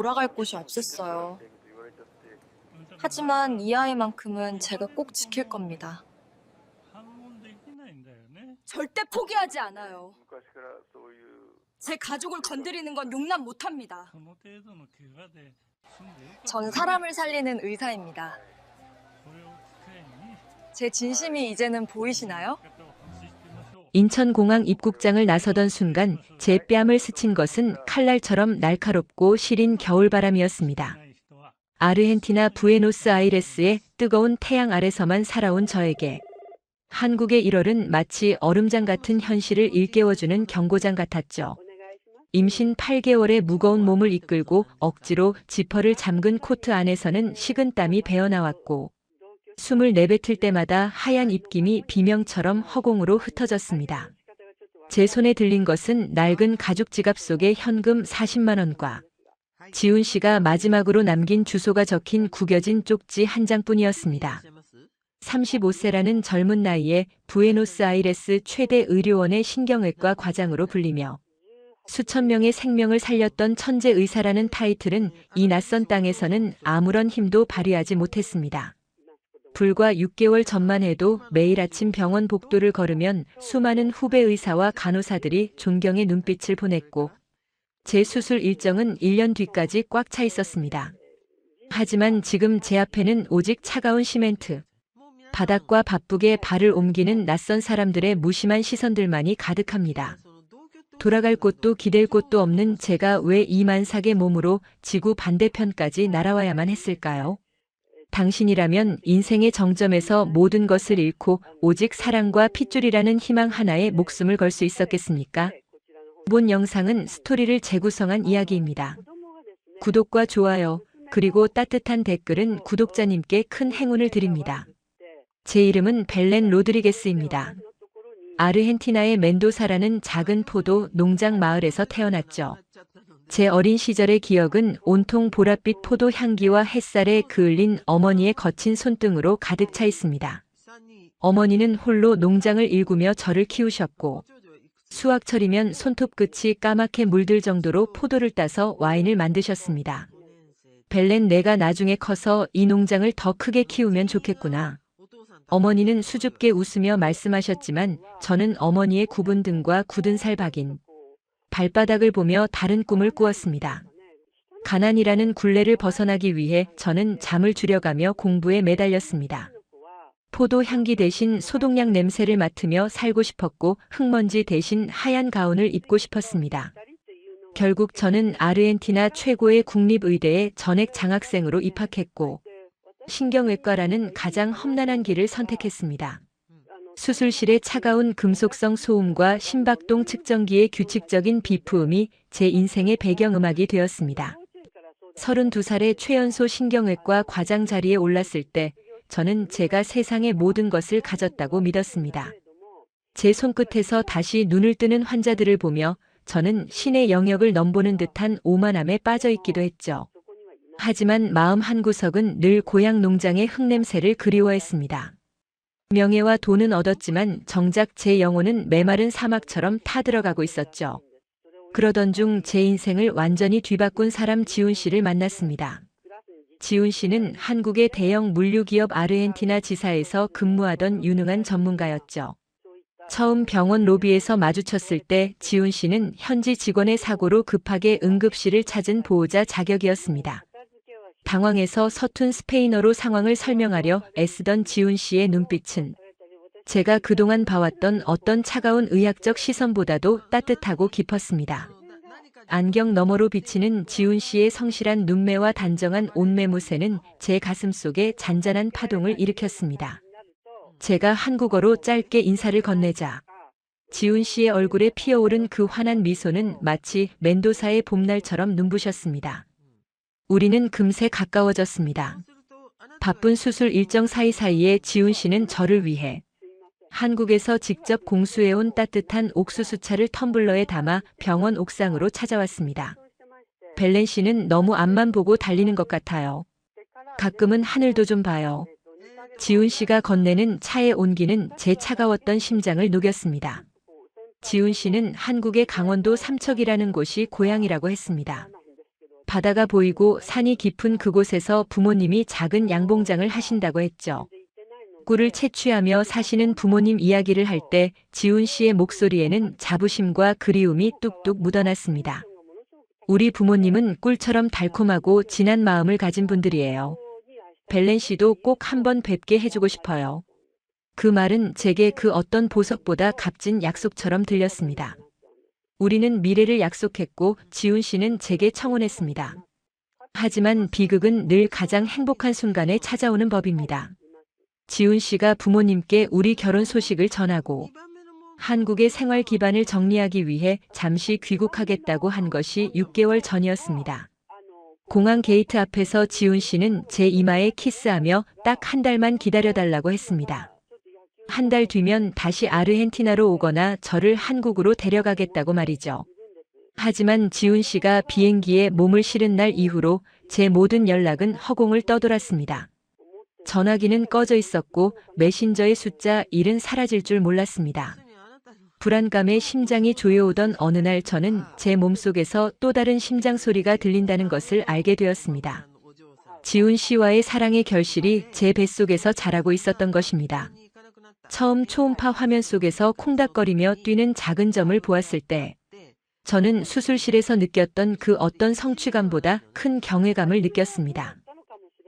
돌아갈 곳이 없었어요. 하지만 이 아이만큼은 제가 꼭 지킬 겁니다. 절대 포기하지 않아요. 제 가족을 건드리는 건 용납 못합니다. 전 사람을 살리는 의사입니다. 제 진심이 이제는 보이시나요? 인천공항 입국장을 나서던 순간 제 뺨을 스친 것은 칼날처럼 날카롭고 시린 겨울바람이었습니다. 아르헨티나 부에노스아이레스의 뜨거운 태양 아래서만 살아온 저에게 한국의 1월은 마치 얼음장 같은 현실을 일깨워주는 경고장 같았죠. 임신 8개월의 무거운 몸을 이끌고 억지로 지퍼를 잠근 코트 안에서는 식은땀이 배어나왔고 숨을 내뱉을 때마다 하얀 입김이 비명처럼 허공으로 흩어졌습니다. 제 손에 들린 것은 낡은 가죽 지갑 속의 현금 40만 원과 지훈 씨가 마지막으로 남긴 주소가 적힌 구겨진 쪽지 한 장뿐이었습니다. 35세라는 젊은 나이에 부에노스아이레스 최대 의료원의 신경외과 과장으로 불리며 수천 명의 생명을 살렸던 천재 의사라는 타이틀은 이 낯선 땅에서는 아무런 힘도 발휘하지 못했습니다. 불과 6개월 전만 해도 매일 아침 병원 복도를 걸으면 수많은 후배 의사와 간호사들이 존경의 눈빛을 보냈고 제 수술 일정은 1년 뒤까지 꽉 차 있었습니다. 하지만 지금 제 앞에는 오직 차가운 시멘트, 바닥과 바쁘게 발을 옮기는 낯선 사람들의 무심한 시선들만이 가득합니다. 돌아갈 곳도 기댈 곳도 없는 제가 왜 이 만삭의 몸으로 지구 반대편까지 날아와야만 했을까요? 당신이라면 인생의 정점에서 모든 것을 잃고 오직 사랑과 핏줄이라는 희망 하나에 목숨을 걸 수 있었겠습니까? 본 영상은 스토리를 재구성한 이야기입니다. 구독과 좋아요, 그리고 따뜻한 댓글은 구독자님께 큰 행운을 드립니다. 제 이름은 벨렌 로드리게스입니다. 아르헨티나의 멘도사라는 작은 포도 농장 마을에서 태어났죠. 제 어린 시절의 기억은 온통 보랏빛 포도 향기와 햇살에 그을린 어머니의 거친 손등으로 가득 차 있습니다. 어머니는 홀로 농장을 일구며 저를 키우셨고 수확철이면 손톱 끝이 까맣게 물들 정도로 포도를 따서 와인을 만드셨습니다. 벨렌, 내가 나중에 커서 이 농장을 더 크게 키우면 좋겠구나. 어머니는 수줍게 웃으며 말씀하셨지만 저는 어머니의 굽은 등과 굳은 살 박인 발바닥을 보며 다른 꿈을 꾸었습니다. 가난이라는 굴레를 벗어나기 위해 저는 잠을 줄여가며 공부에 매달렸습니다. 포도 향기 대신 소독약 냄새를 맡으며 살고 싶었고 흙먼지 대신 하얀 가운을 입고 싶었습니다. 결국 저는 아르헨티나 최고의 국립의대에 전액 장학생으로 입학했고 신경외과라는 가장 험난한 길을 선택했습니다. 수술실의 차가운 금속성 소음과 심박동 측정기의 규칙적인 비프음이 제 인생의 배경음악이 되었습니다. 32살의 최연소 신경외과 과장 자리에 올랐을 때 저는 제가 세상의 모든 것을 가졌다고 믿었습니다. 제 손끝에서 다시 눈을 뜨는 환자들을 보며 저는 신의 영역을 넘보는 듯한 오만함에 빠져 있기도 했죠. 하지만 마음 한구석은 늘 고향 농장의 흙냄새를 그리워했습니다. 명예와 돈은 얻었지만 정작 제 영혼은 메마른 사막처럼 타들어가고 있었죠. 그러던 중 제 인생을 완전히 뒤바꾼 사람 지훈 씨를 만났습니다. 지훈 씨는 한국의 대형 물류기업 아르헨티나 지사에서 근무하던 유능한 전문가였죠. 처음 병원 로비에서 마주쳤을 때 지훈 씨는 현지 직원의 사고로 급하게 응급실을 찾은 보호자 자격이었습니다. 당황해서 서툰 스페인어로 상황을 설명하려 애쓰던 지훈 씨의 눈빛은 제가 그동안 봐왔던 어떤 차가운 의학적 시선보다도 따뜻하고 깊었습니다. 안경 너머로 비치는 지훈 씨의 성실한 눈매와 단정한 옷매무새는 제 가슴 속에 잔잔한 파동을 일으켰습니다. 제가 한국어로 짧게 인사를 건네자 지훈 씨의 얼굴에 피어오른 그 환한 미소는 마치 멘도사의 봄날처럼 눈부셨습니다. 우리는 금세 가까워졌습니다. 바쁜 수술 일정 사이사이에 지훈 씨는 저를 위해 한국에서 직접 공수해온 따뜻한 옥수수차를 텀블러에 담아 병원 옥상으로 찾아왔습니다. 벨렌 씨는 너무 앞만 보고 달리는 것 같아요. 가끔은 하늘도 좀 봐요. 지훈 씨가 건네는 차의 온기는 제 차가웠던 심장을 녹였습니다. 지훈 씨는 한국의 강원도 삼척이라는 곳이 고향이라고 했습니다. 바다가 보이고 산이 깊은 그곳에서 부모님이 작은 양봉장을 하신다고 했죠. 꿀을 채취하며 사시는 부모님 이야기를 할 때 지훈 씨의 목소리에는 자부심과 그리움이 뚝뚝 묻어났습니다. 우리 부모님은 꿀처럼 달콤하고 진한 마음을 가진 분들이에요. 벨렌 씨도 꼭 한번 뵙게 해주고 싶어요. 그 말은 제게 그 어떤 보석보다 값진 약속처럼 들렸습니다. 우리는 미래를 약속했고 지훈 씨는 제게 청혼했습니다. 하지만 비극은 늘 가장 행복한 순간에 찾아오는 법입니다. 지훈 씨가 부모님께 우리 결혼 소식을 전하고 한국의 생활 기반을 정리하기 위해 잠시 귀국하겠다고 한 것이 6개월 전이었습니다. 공항 게이트 앞에서 지훈 씨는 제 이마에 키스하며 딱 한 달만 기다려달라고 했습니다. 한 달 뒤면 다시 아르헨티나로 오거나 저를 한국으로 데려가겠다고 말이죠. 하지만 지훈 씨가 비행기에 몸을 실은 날 이후로 제 모든 연락은 허공을 떠돌았습니다. 전화기는 꺼져 있었고 메신저의 숫자 1은 사라질 줄 몰랐습니다. 불안감에 심장이 조여오던 어느 날 저는 제 몸속에서 또 다른 심장 소리가 들린다는 것을 알게 되었습니다. 지훈 씨와의 사랑의 결실이 제 뱃속에서 자라고 있었던 것입니다. 처음 초음파 화면 속에서 콩닥거리며 뛰는 작은 점을 보았을 때 저는 수술실에서 느꼈던 그 어떤 성취감보다 큰 경외감을 느꼈습니다.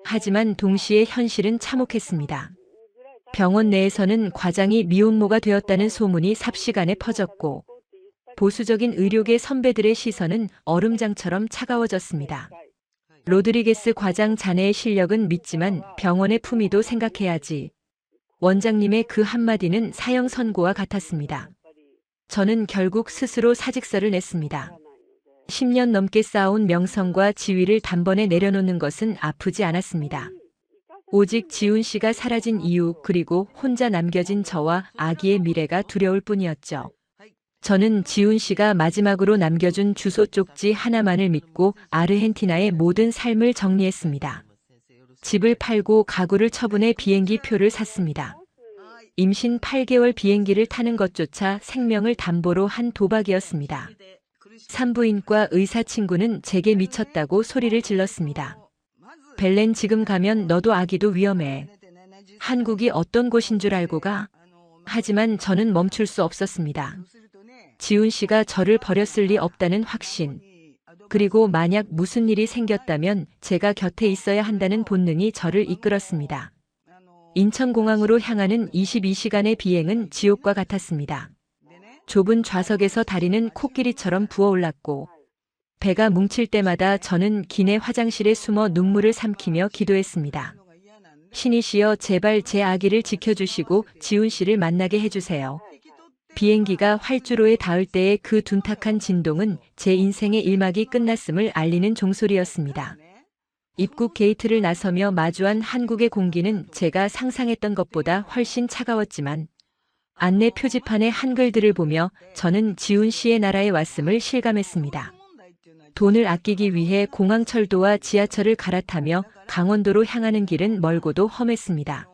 하지만 동시에 현실은 참혹했습니다. 병원 내에서는 과장이 미혼모가 되었다는 소문이 삽시간에 퍼졌고 보수적인 의료계 선배들의 시선은 얼음장처럼 차가워졌습니다. 로드리게스 과장 자네의 실력은 믿지만 병원의 품위도 생각해야지. 원장님의 그 한마디는 사형 선고와 같았습니다. 저는 결국 스스로 사직서를 냈습니다. 10년 넘게 쌓아온 명성과 지위를 단번에 내려놓는 것은 아프지 않았습니다. 오직 지훈 씨가 사라진 이유 그리고 혼자 남겨진 저와 아기의 미래가 두려울 뿐이었죠. 저는 지훈 씨가 마지막으로 남겨준 주소 쪽지 하나만을 믿고 아르헨티나의 모든 삶을 정리했습니다. 집을 팔고 가구를 처분해 비행기 표를 샀습니다. 임신 8개월 비행기를 타는 것조차 생명을 담보로 한 도박이었습니다. 산부인과 의사 친구는 제게 미쳤다고 소리를 질렀습니다. 벨렌 지금 가면 너도 아기도 위험해. 한국이 어떤 곳인 줄 알고 가? 하지만 저는 멈출 수 없었습니다. 지훈 씨가 저를 버렸을 리 없다는 확신. 그리고 만약 무슨 일이 생겼다면 제가 곁에 있어야 한다는 본능이 저를 이끌었습니다. 인천공항으로 향하는 22시간의 비행은 지옥과 같았습니다. 좁은 좌석에서 다리는 코끼리처럼 부어올랐고 배가 뭉칠 때마다 저는 기내 화장실에 숨어 눈물을 삼키며 기도했습니다. 신이시여 제발 제 아기를 지켜주시고 지훈 씨를 만나게 해주세요. 비행기가 활주로에 닿을 때의 그 둔탁한 진동은 제 인생의 일막이 끝났음을 알리는 종소리였습니다. 입국 게이트를 나서며 마주한 한국의 공기는 제가 상상했던 것보다 훨씬 차가웠지만 안내 표지판의 한글들을 보며 저는 지훈 씨의 나라에 왔음을 실감했습니다. 돈을 아끼기 위해 공항철도와 지하철을 갈아타며 강원도로 향하는 길은 멀고도 험했습니다.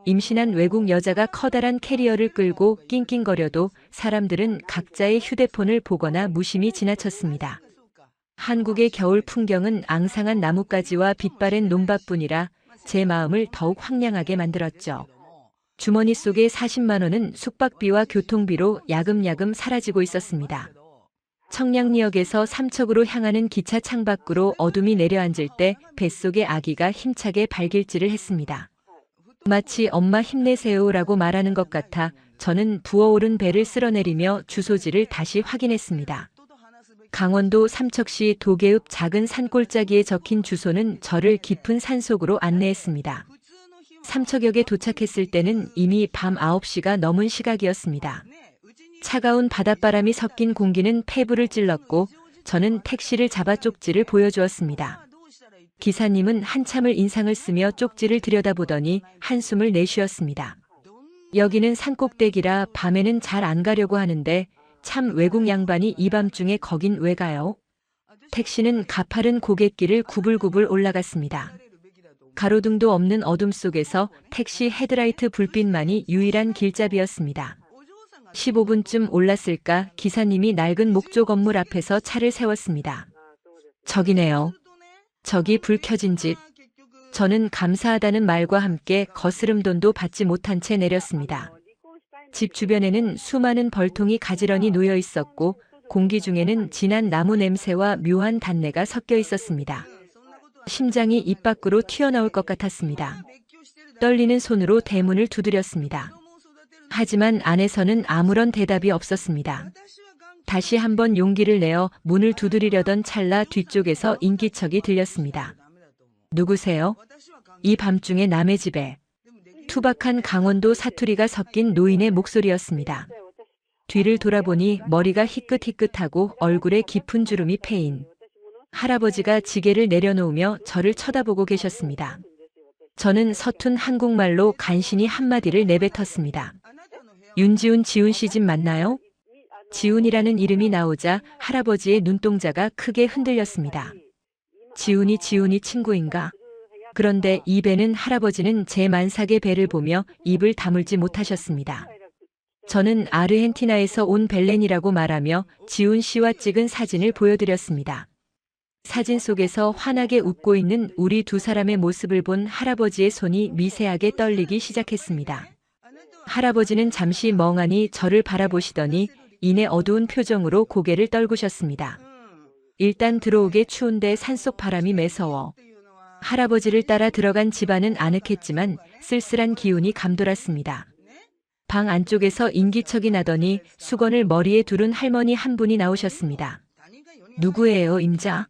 임신한 외국 여자가 커다란 캐리어를 끌고 낑낑거려도 사람들은 각자의 휴대폰을 보거나 무심히 지나쳤습니다. 한국의 겨울 풍경은 앙상한 나뭇가지와 빛바랜 논밭뿐이라 제 마음을 더욱 황량하게 만들었죠. 주머니 속의 40만 원은 숙박비와 교통비로 야금야금 사라지고 있었습니다. 청량리역에서 삼척으로 향하는 기차 창밖으로 어둠이 내려앉을 때 뱃속의 아기가 힘차게 발길질을 했습니다. 마치 엄마 힘내세요라고 말하는 것 같아 저는 부어오른 배를 쓸어내리며 주소지를 다시 확인했습니다. 강원도 삼척시 도계읍 작은 산골짜기에 적힌 주소는 저를 깊은 산속으로 안내했습니다. 삼척역에 도착했을 때는 이미 밤 9시가 넘은 시각이었습니다. 차가운 바닷바람이 섞인 공기는 폐부를 찔렀고 저는 택시를 잡아 쪽지를 보여주었습니다. 기사님은 한참을 인상을 쓰며 쪽지를 들여다보더니 한숨을 내쉬었습니다. 여기는 산꼭대기라 밤에는 잘 안 가려고 하는데 참 외국 양반이 이 밤중에 거긴 왜 가요? 택시는 가파른 고갯길을 구불구불 올라갔습니다. 가로등도 없는 어둠 속에서 택시 헤드라이트 불빛만이 유일한 길잡이였습니다. 15분쯤 올랐을까 기사님이 낡은 목조 건물 앞에서 차를 세웠습니다. 저기네요. 저기 불 켜진 집. 저는 감사하다는 말과 함께 거스름돈도 받지 못한 채 내렸습니다. 집 주변에는 수많은 벌통이 가지런히 놓여 있었고 공기 중에는 진한 나무 냄새와 묘한 단내가 섞여 있었습니다. 심장이 입 밖으로 튀어나올 것 같았습니다. 떨리는 손으로 대문을 두드렸습니다. 하지만 안에서는 아무런 대답이 없었습니다. 다시 한번 용기를 내어 문을 두드리려던 찰나 뒤쪽에서 인기척이 들렸습니다. 누구세요? 이 밤중에 남의 집에. 투박한 강원도 사투리가 섞인 노인의 목소리였습니다. 뒤를 돌아보니 머리가 희끗희끗하고 얼굴에 깊은 주름이 패인 할아버지가 지게를 내려놓으며 저를 쳐다보고 계셨습니다. 저는 서툰 한국말로 간신히 한마디를 내뱉었습니다. 윤지훈 지훈 씨 집 맞나요? 지훈이라는 이름이 나오자 할아버지의 눈동자가 크게 흔들렸습니다. 지훈이 친구인가? 그런데 입에는 할아버지는 제 만삭의 배를 보며 입을 다물지 못하셨습니다. 저는 아르헨티나에서 온 벨렌이라고 말하며 지훈 씨와 찍은 사진을 보여드렸습니다. 사진 속에서 환하게 웃고 있는 우리 두 사람의 모습을 본 할아버지의 손이 미세하게 떨리기 시작했습니다. 할아버지는 잠시 멍하니 저를 바라보시더니 이내 어두운 표정으로 고개를 떨구셨습니다. 일단 들어오게 추운데 산속 바람이 매서워. 할아버지를 따라 들어간 집안은 아늑했지만 쓸쓸한 기운이 감돌았습니다. 방 안쪽에서 인기척이 나더니 수건을 머리에 두른 할머니 한 분이 나오셨습니다. 누구예요, 임자?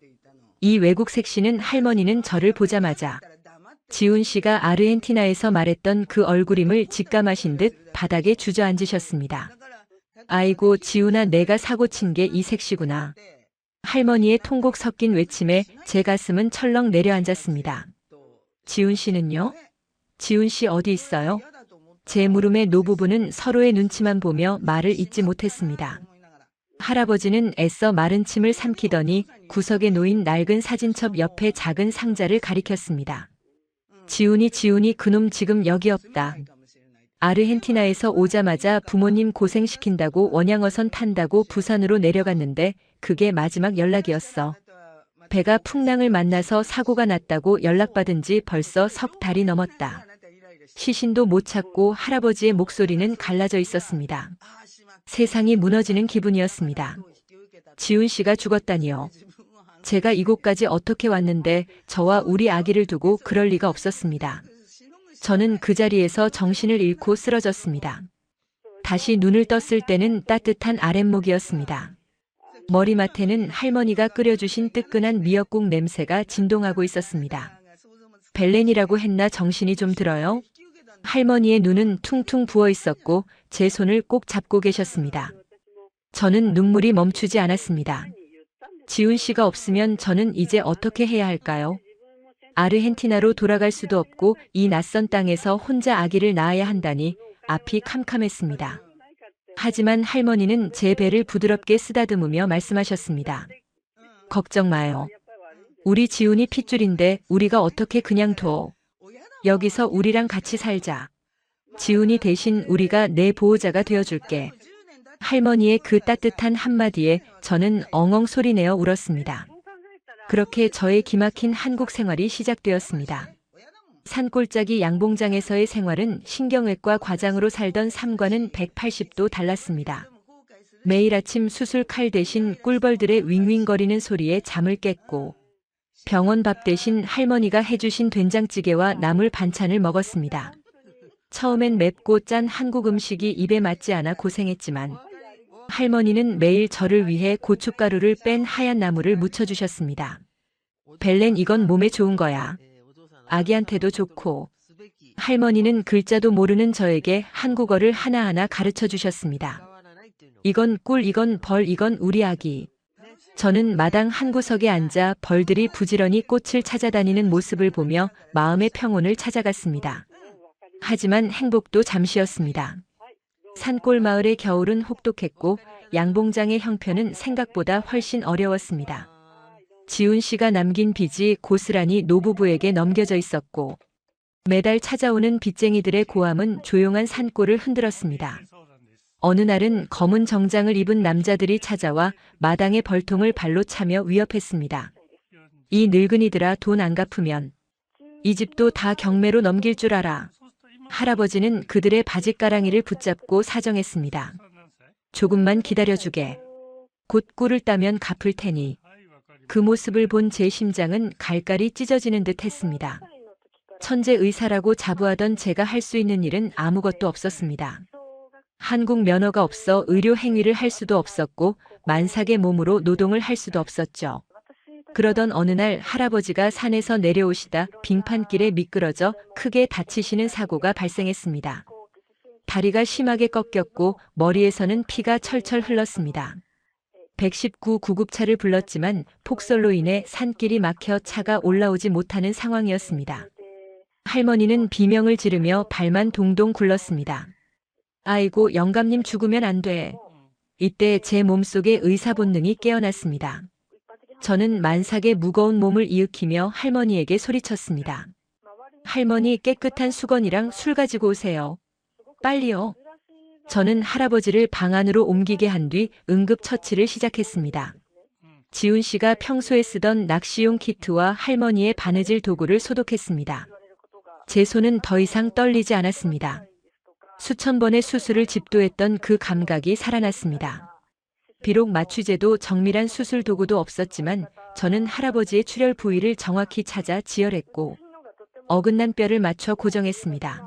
이 외국 색시는 할머니는 저를 보자마자 지훈 씨가 아르헨티나에서 말했던 그 얼굴임을 직감하신 듯 바닥에 주저앉으셨습니다. 아이고, 지훈아, 내가 사고 친 게 이 색시구나. 할머니의 통곡 섞인 외침에 제 가슴은 철렁 내려앉았습니다. 지훈 씨는요? 지훈 씨 어디 있어요? 제 물음에 노부부는 서로의 눈치만 보며 말을 잇지 못했습니다. 할아버지는 애써 마른 침을 삼키더니 구석에 놓인 낡은 사진첩 옆에 작은 상자를 가리켰습니다. 지훈이 그놈 지금 여기 없다. 아르헨티나에서 오자마자 부모님 고생시킨다고 원양어선 탄다고 부산으로 내려갔는데 그게 마지막 연락이었어. 배가 풍랑을 만나서 사고가 났다고 연락받은 지 벌써 석 달이 넘었다. 시신도 못 찾고 할아버지의 목소리는 갈라져 있었습니다. 세상이 무너지는 기분이었습니다. 지훈 씨가 죽었다니요. 제가 이곳까지 어떻게 왔는데 저와 우리 아기를 두고 그럴 리가 없었습니다. 저는 그 자리에서 정신을 잃고 쓰러졌습니다. 다시 눈을 떴을 때는 따뜻한 아랫목이었습니다. 머리맡에는 할머니가 끓여주신 뜨끈한 미역국 냄새가 진동하고 있었습니다. 벨렌이라고 했나 정신이 좀 들어요? 할머니의 눈은 퉁퉁 부어 있었고 제 손을 꼭 잡고 계셨습니다. 저는 눈물이 멈추지 않았습니다. 지훈 씨가 없으면 저는 이제 어떻게 해야 할까요? 아르헨티나로 돌아갈 수도 없고 이 낯선 땅에서 혼자 아기를 낳아야 한다니 앞이 캄캄했습니다. 하지만 할머니는 제 배를 부드럽게 쓰다듬으며 말씀하셨습니다. 걱정 마요. 우리 지훈이 핏줄인데 우리가 어떻게 그냥 둬. 여기서 우리랑 같이 살자. 지훈이 대신 우리가 내 보호자가 되어줄게. 할머니의 그 따뜻한 한마디에 저는 엉엉 소리내어 울었습니다. 그렇게 저의 기막힌 한국 생활이 시작되었습니다. 산골짜기 양봉장에서의 생활은 신경외과 과장으로 살던 삶과는 180도 달랐습니다. 매일 아침 수술 칼 대신 꿀벌들의 윙윙거리는 소리에 잠을 깼고 병원 밥 대신 할머니가 해주신 된장찌개와 나물 반찬을 먹었습니다. 처음엔 맵고 짠 한국 음식이 입에 맞지 않아 고생했지만 할머니는 매일 저를 위해 고춧가루를 뺀 하얀 나물을 무쳐주셨습니다. 벨렌, 이건 몸에 좋은 거야. 아기한테도 좋고. 할머니는 글자도 모르는 저에게 한국어를 하나하나 가르쳐 주셨습니다. 이건 꿀, 이건 벌, 이건 우리 아기. 저는 마당 한 구석에 앉아 벌들이 부지런히 꽃을 찾아다니는 모습을 보며 마음의 평온을 찾아갔습니다. 하지만 행복도 잠시였습니다. 산골 마을의 겨울은 혹독했고 양봉장의 형편은 생각보다 훨씬 어려웠습니다. 지훈 씨가 남긴 빚이 고스란히 노부부에게 넘겨져 있었고 매달 찾아오는 빚쟁이들의 고함은 조용한 산골을 흔들었습니다. 어느 날은 검은 정장을 입은 남자들이 찾아와 마당의 벌통을 발로 차며 위협했습니다. 이 늙은이들아 돈 안 갚으면 이 집도 다 경매로 넘길 줄 알아. 할아버지는 그들의 바짓가랑이를 붙잡고 사정했습니다. 조금만 기다려주게. 곧 꿀을 따면 갚을 테니. 그 모습을 본 제 심장은 갈갈이 찢어지는 듯 했습니다. 천재 의사라고 자부하던 제가 할 수 있는 일은 아무것도 없었습니다. 한국 면허가 없어 의료 행위를 할 수도 없었고 만삭의 몸으로 노동을 할 수도 없었죠. 그러던 어느 날 할아버지가 산에서 내려오시다 빙판길에 미끄러져 크게 다치시는 사고가 발생했습니다. 다리가 심하게 꺾였고 머리에서는 피가 철철 흘렀습니다. 119 구급차를 불렀지만 폭설로 인해 산길이 막혀 차가 올라오지 못하는 상황이었습니다. 할머니는 비명을 지르며 발만 동동 굴렀습니다. 아이고, 영감님 죽으면 안 돼. 이때 제 몸속에 의사 본능이 깨어났습니다. 저는 만삭의 무거운 몸을 이으키며 할머니에게 소리쳤습니다. 할머니, 깨끗한 수건이랑 술 가지고 오세요. 빨리요. 저는 할아버지를 방 안으로 옮기게 한 뒤 응급처치를 시작했습니다. 지훈 씨가 평소에 쓰던 낚시용 키트와 할머니의 바느질 도구를 소독했습니다. 제 손은 더 이상 떨리지 않았습니다. 수천 번의 수술을 집도했던 그 감각이 살아났습니다. 비록 마취제도 정밀한 수술 도구도 없었지만 저는 할아버지의 출혈 부위를 정확히 찾아 지혈했고 어긋난 뼈를 맞춰 고정했습니다.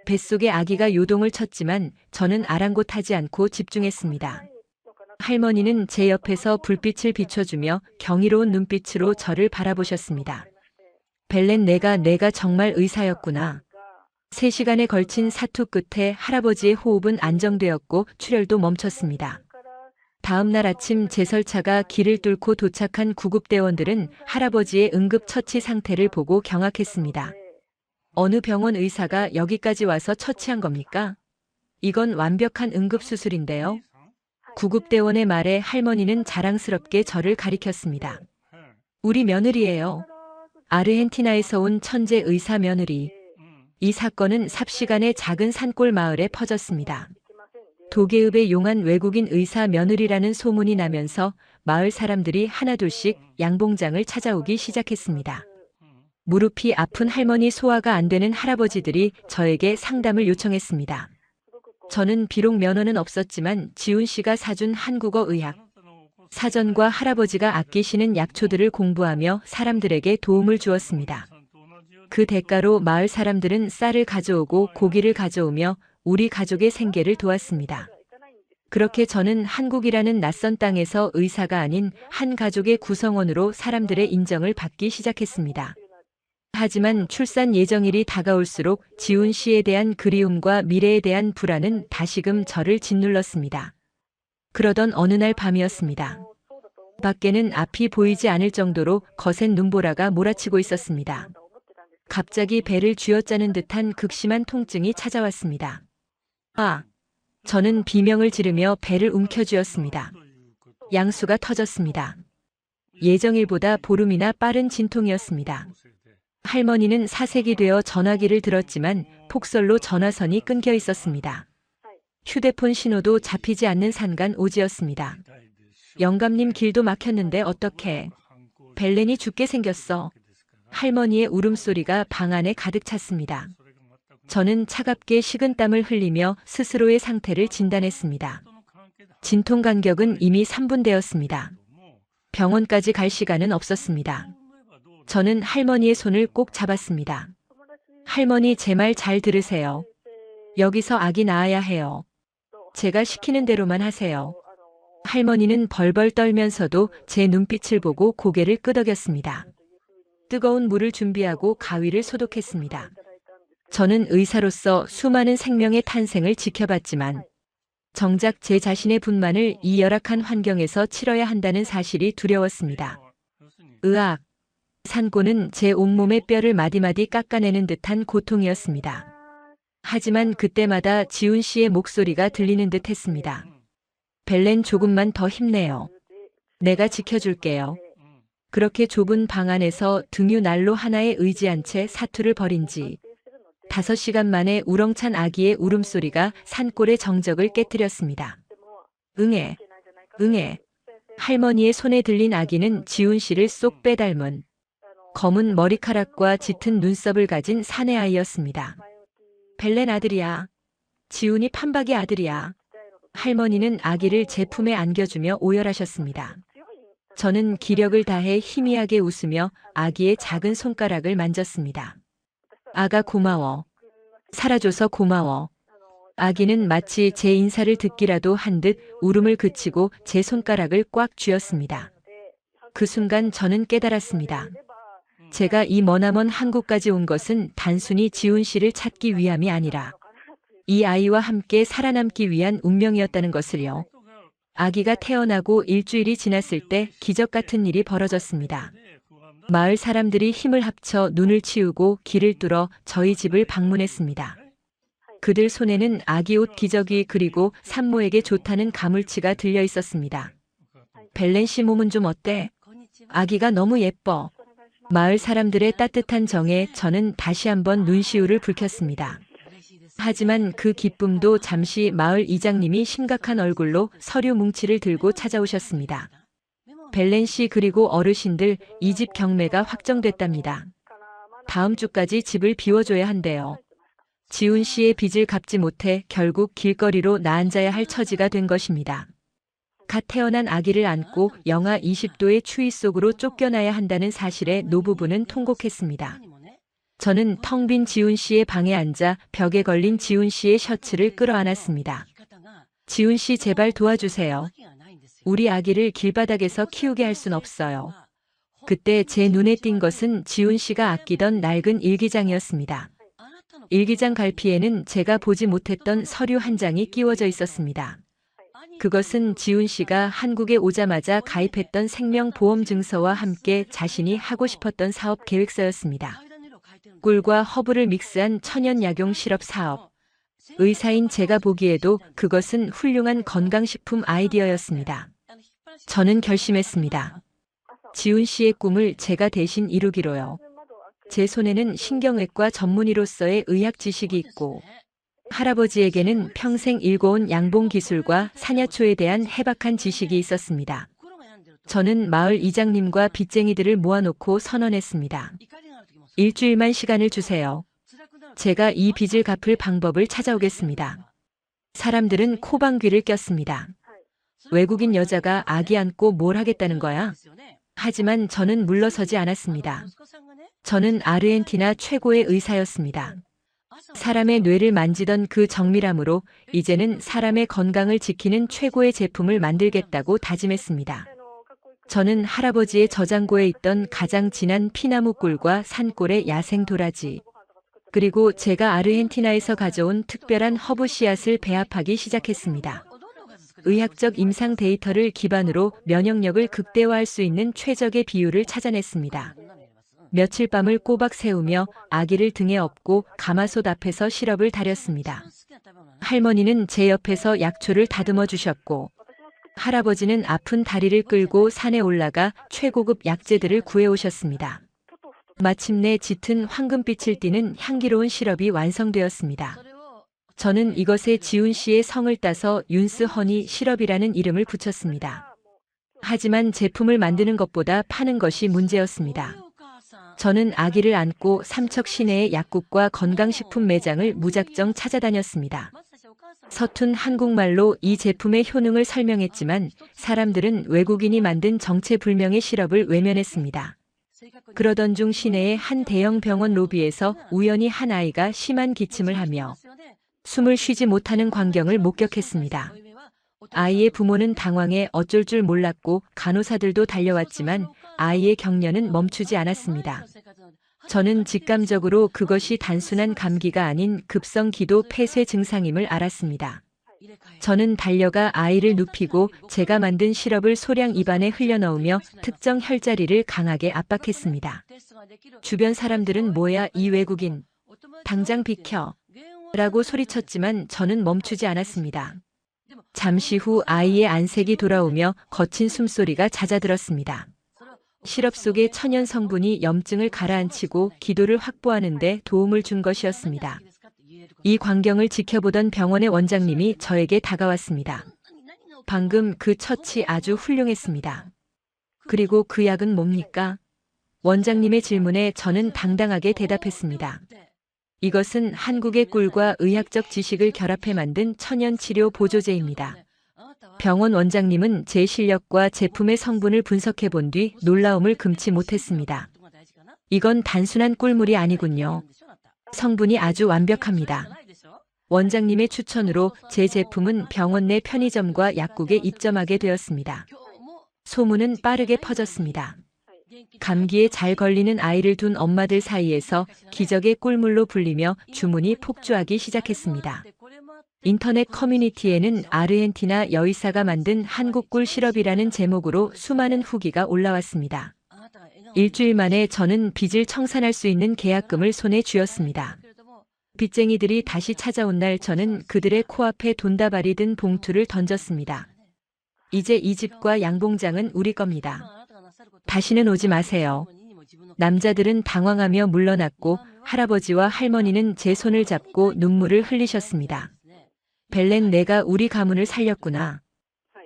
뱃속에 아기가 요동을 쳤지만 저는 아랑곳하지 않고 집중했습니다. 할머니는 제 옆에서 불빛을 비춰주며 경이로운 눈빛으로 저를 바라보셨습니다. 벨렌, 내가 정말 의사였구나. 3시간에 걸친 사투 끝에 할아버지의 호흡은 안정되었고 출혈도 멈췄습니다. 다음 날 아침 제설차가 길을 뚫고 도착한 구급대원들은 할아버지의 응급처치 상태를 보고 경악했습니다. 어느 병원 의사가 여기까지 와서 처치한 겁니까? 이건 완벽한 응급수술인데요. 구급대원의 말에 할머니는 자랑스럽게 저를 가리켰습니다. 우리 며느리예요. 아르헨티나에서 온 천재 의사 며느리. 이 사건은 삽시간에 작은 산골 마을에 퍼졌습니다. 도계읍의 용한 외국인 의사 며느리라는 소문이 나면서 마을 사람들이 하나둘씩 양봉장을 찾아오기 시작했습니다. 무릎이 아픈 할머니, 소화가 안 되는 할아버지들이 저에게 상담을 요청했습니다. 저는 비록 면허는 없었지만 지훈 씨가 사준 한국어 의학 사전과 할아버지가 아끼시는 약초들을 공부하며 사람들에게 도움을 주었습니다. 그 대가로 마을 사람들은 쌀을 가져오고 고기를 가져오며 우리 가족의 생계를 도왔습니다. 그렇게 저는 한국이라는 낯선 땅에서 의사가 아닌 한 가족의 구성원으로 사람들의 인정을 받기 시작했습니다. 하지만 출산 예정일이 다가올수록 지훈 씨에 대한 그리움과 미래에 대한 불안은 다시금 저를 짓눌렀습니다. 그러던 어느 날 밤이었습니다. 밖에는 앞이 보이지 않을 정도로 거센 눈보라가 몰아치고 있었습니다. 갑자기 배를 쥐어짜는 듯한 극심한 통증이 찾아왔습니다. 저는 비명을 지르며 배를 움켜쥐었습니다. 양수가 터졌습니다. 예정일보다 보름이나 빠른 진통이었습니다. 할머니는 사색이 되어 전화기를 들었지만 폭설로 전화선이 끊겨 있었습니다. 휴대폰 신호도 잡히지 않는 산간 오지였습니다. 영감님, 길도 막혔는데 어떡해. 벨렌이 죽게 생겼어. 할머니의 울음소리가 방 안에 가득 찼습니다. 저는 차갑게 식은땀을 흘리며 스스로의 상태를 진단했습니다. 진통 간격은 이미 3분대였습니다. 병원까지 갈 시간은 없었습니다. 저는 할머니의 손을 꼭 잡았습니다. 할머니, 제 말 잘 들으세요. 여기서 아기 낳아야 해요. 제가 시키는 대로만 하세요. 할머니는 벌벌 떨면서도 제 눈빛을 보고 고개를 끄덕였습니다. 뜨거운 물을 준비하고 가위를 소독했습니다. 저는 의사로서 수많은 생명의 탄생을 지켜봤지만 정작 제 자신의 분만을 이 열악한 환경에서 치러야 한다는 사실이 두려웠습니다. 으악! 산고는 제 온몸의 뼈를 마디마디 깎아내는 듯한 고통이었습니다. 하지만 그때마다 지훈 씨의 목소리가 들리는 듯 했습니다. 벨렌, 조금만 더 힘내요. 내가 지켜줄게요. 그렇게 좁은 방 안에서 등유 난로 하나에 의지한 채 사투를 벌인 지 5시간 만에 우렁찬 아기의 울음소리가 산골의 정적을 깨뜨렸습니다. 응애, 응애. 할머니의 손에 들린 아기는 지훈 씨를 쏙 빼닮은 검은 머리카락과 짙은 눈썹을 가진 사내 아이였습니다. 벨렌 아들이야. 지훈이 판박이 아들이야. 할머니는 아기를 제 품에 안겨주며 오열하셨습니다. 저는 기력을 다해 희미하게 웃으며 아기의 작은 손가락을 만졌습니다. 아가 고마워. 살아줘서 고마워. 아기는 마치 제 인사를 듣기라도 한 듯 울음을 그치고 제 손가락을 꽉 쥐었습니다. 그 순간 저는 깨달았습니다. 제가 이 머나먼 한국까지 온 것은 단순히 지훈 씨를 찾기 위함이 아니라 이 아이와 함께 살아남기 위한 운명이었다는 것을요. 아기가 태어나고 일주일이 지났을 때 기적 같은 일이 벌어졌습니다. 마을 사람들이 힘을 합쳐 눈을 치우고 길을 뚫어 저희 집을 방문했습니다. 그들 손에는 아기 옷 기저귀 그리고 산모에게 좋다는 가물치가 들려 있었습니다. 벨렌 씨 몸은 좀 어때? 아기가 너무 예뻐. 마을 사람들의 따뜻한 정에 저는 다시 한번 눈시울을 붉혔습니다. 하지만 그 기쁨도 잠시 마을 이장님이 심각한 얼굴로 서류 뭉치를 들고 찾아오셨습니다. 벨렌 씨 그리고 어르신들, 이 집 경매가 확정됐답니다. 다음 주까지 집을 비워줘야 한대요. 지훈 씨의 빚을 갚지 못해 결국 길거리로 나앉아야 할 처지가 된 것입니다. 갓 태어난 아기를 안고 영하 20도의 추위 속으로 쫓겨나야 한다는 사실에 노부부는 통곡했습니다. 저는 텅 빈 지훈 씨의 방에 앉아 벽에 걸린 지훈 씨의 셔츠를 끌어안았습니다. 지훈 씨 제발 도와주세요. 우리 아기를 길바닥에서 키우게 할 순 없어요. 그때 제 눈에 띈 것은 지훈 씨가 아끼던 낡은 일기장이었습니다. 일기장 갈피에는 제가 보지 못했던 서류 한 장이 끼워져 있었습니다. 그것은 지훈 씨가 한국에 오자마자 가입했던 생명보험증서와 함께 자신이 하고 싶었던 사업 계획서였습니다. 꿀과 허브를 믹스한 천연약용 시럽 사업. 의사인 제가 보기에도 그것은 훌륭한 건강식품 아이디어였습니다. 저는 결심했습니다. 지훈 씨의 꿈을 제가 대신 이루기로요. 제 손에는 신경외과 전문의로서의 의학 지식이 있고 할아버지에게는 평생 일궈온 양봉 기술과 사냐초에 대한 해박한 지식이 있었습니다. 저는 마을 이장님과 빚쟁이들을 모아놓고 선언했습니다. 일주일만 시간을 주세요. 제가 이 빚을 갚을 방법을 찾아오겠습니다. 사람들은 코방귀를 꼈습니다. 외국인 여자가 아기 안고 뭘 하겠다는 거야? 하지만 저는 물러서지 않았습니다. 저는 아르헨티나 최고의 의사였습니다. 사람의 뇌를 만지던 그 정밀함으로 이제는 사람의 건강을 지키는 최고의 제품을 만들겠다고 다짐했습니다. 저는 할아버지의 저장고에 있던 가장 진한 피나무 꿀과 산골의 야생 도라지, 그리고 제가 아르헨티나에서 가져온 특별한 허브 씨앗을 배합하기 시작했습니다. 의학적 임상 데이터를 기반으로 면역력을 극대화할 수 있는 최적의 비율을 찾아냈습니다. 며칠 밤을 꼬박 세우며 아기를 등에 업고 가마솥 앞에서 시럽을 다렸습니다. 할머니는 제 옆에서 약초를 다듬어 주셨고 할아버지는 아픈 다리를 끌고 산에 올라가 최고급 약재들을 구해오셨습니다. 마침내 짙은 황금빛을 띠는 향기로운 시럽이 완성되었습니다. 저는 이것에 지훈 씨의 성을 따서 윤스 허니 시럽이라는 이름을 붙였습니다. 하지만 제품을 만드는 것보다 파는 것이 문제였습니다. 저는 아기를 안고 삼척 시내의 약국과 건강식품 매장을 무작정 찾아다녔습니다. 서툰 한국말로 이 제품의 효능을 설명했지만 사람들은 외국인이 만든 정체불명의 시럽을 외면했습니다. 그러던 중 시내의 한 대형 병원 로비에서 우연히 한 아이가 심한 기침을 하며 숨을 쉬지 못하는 광경을 목격했습니다. 아이의 부모는 당황해 어쩔 줄 몰랐고 간호사들도 달려왔지만 아이의 격려는 멈추지 않았습니다. 저는 직감적으로 그것이 단순한 감기가 아닌 급성 기도 폐쇄 증상임을 알았습니다. 저는 달려가 아이를 눕히고 제가 만든 시럽을 소량 입안에 흘려넣으며 특정 혈자리를 강하게 압박했습니다. 주변 사람들은 뭐야 이 외국인. 당장 비켜. 라고 소리쳤지만 저는 멈추지 않았습니다. 잠시 후 아이의 안색이 돌아오며 거친 숨소리가 잦아들었습니다. 시럽 속의 천연 성분이 염증을 가라앉히고 기도를 확보하는 데 도움을 준 것이었습니다. 이 광경을 지켜보던 병원의 원장님이 저에게 다가왔습니다. 방금 그 처치 아주 훌륭했습니다. 그리고 그 약은 뭡니까? 원장님의 질문에 저는 당당하게 대답했습니다. 이것은 한국의 꿀과 의학적 지식을 결합해 만든 천연 치료 보조제입니다. 병원 원장님은 제 실력과 제품의 성분을 분석해 본 뒤 놀라움을 금치 못했습니다. 이건 단순한 꿀물이 아니군요. 성분이 아주 완벽합니다. 원장님의 추천으로 제 제품은 병원 내 편의점과 약국에 입점하게 되었습니다. 소문은 빠르게 퍼졌습니다. 감기에 잘 걸리는 아이를 둔 엄마들 사이에서 기적의 꿀물로 불리며 주문이 폭주하기 시작했습니다. 인터넷 커뮤니티에는 아르헨티나 여의사가 만든 한국 꿀 시럽이라는 제목으로 수많은 후기가 올라왔습니다. 일주일 만에 저는 빚을 청산할 수 있는 계약금을 손에 쥐었습니다. 빚쟁이들이 다시 찾아온 날 저는 그들의 코앞에 돈다발이 든 봉투를 던졌습니다. 이제 이 집과 양봉장은 우리 겁니다. 다시는 오지 마세요. 남자들은 당황하며 물러났고 할아버지와 할머니는 제 손을 잡고 눈물을 흘리셨습니다. 벨렌, 내가 우리 가문을 살렸구나.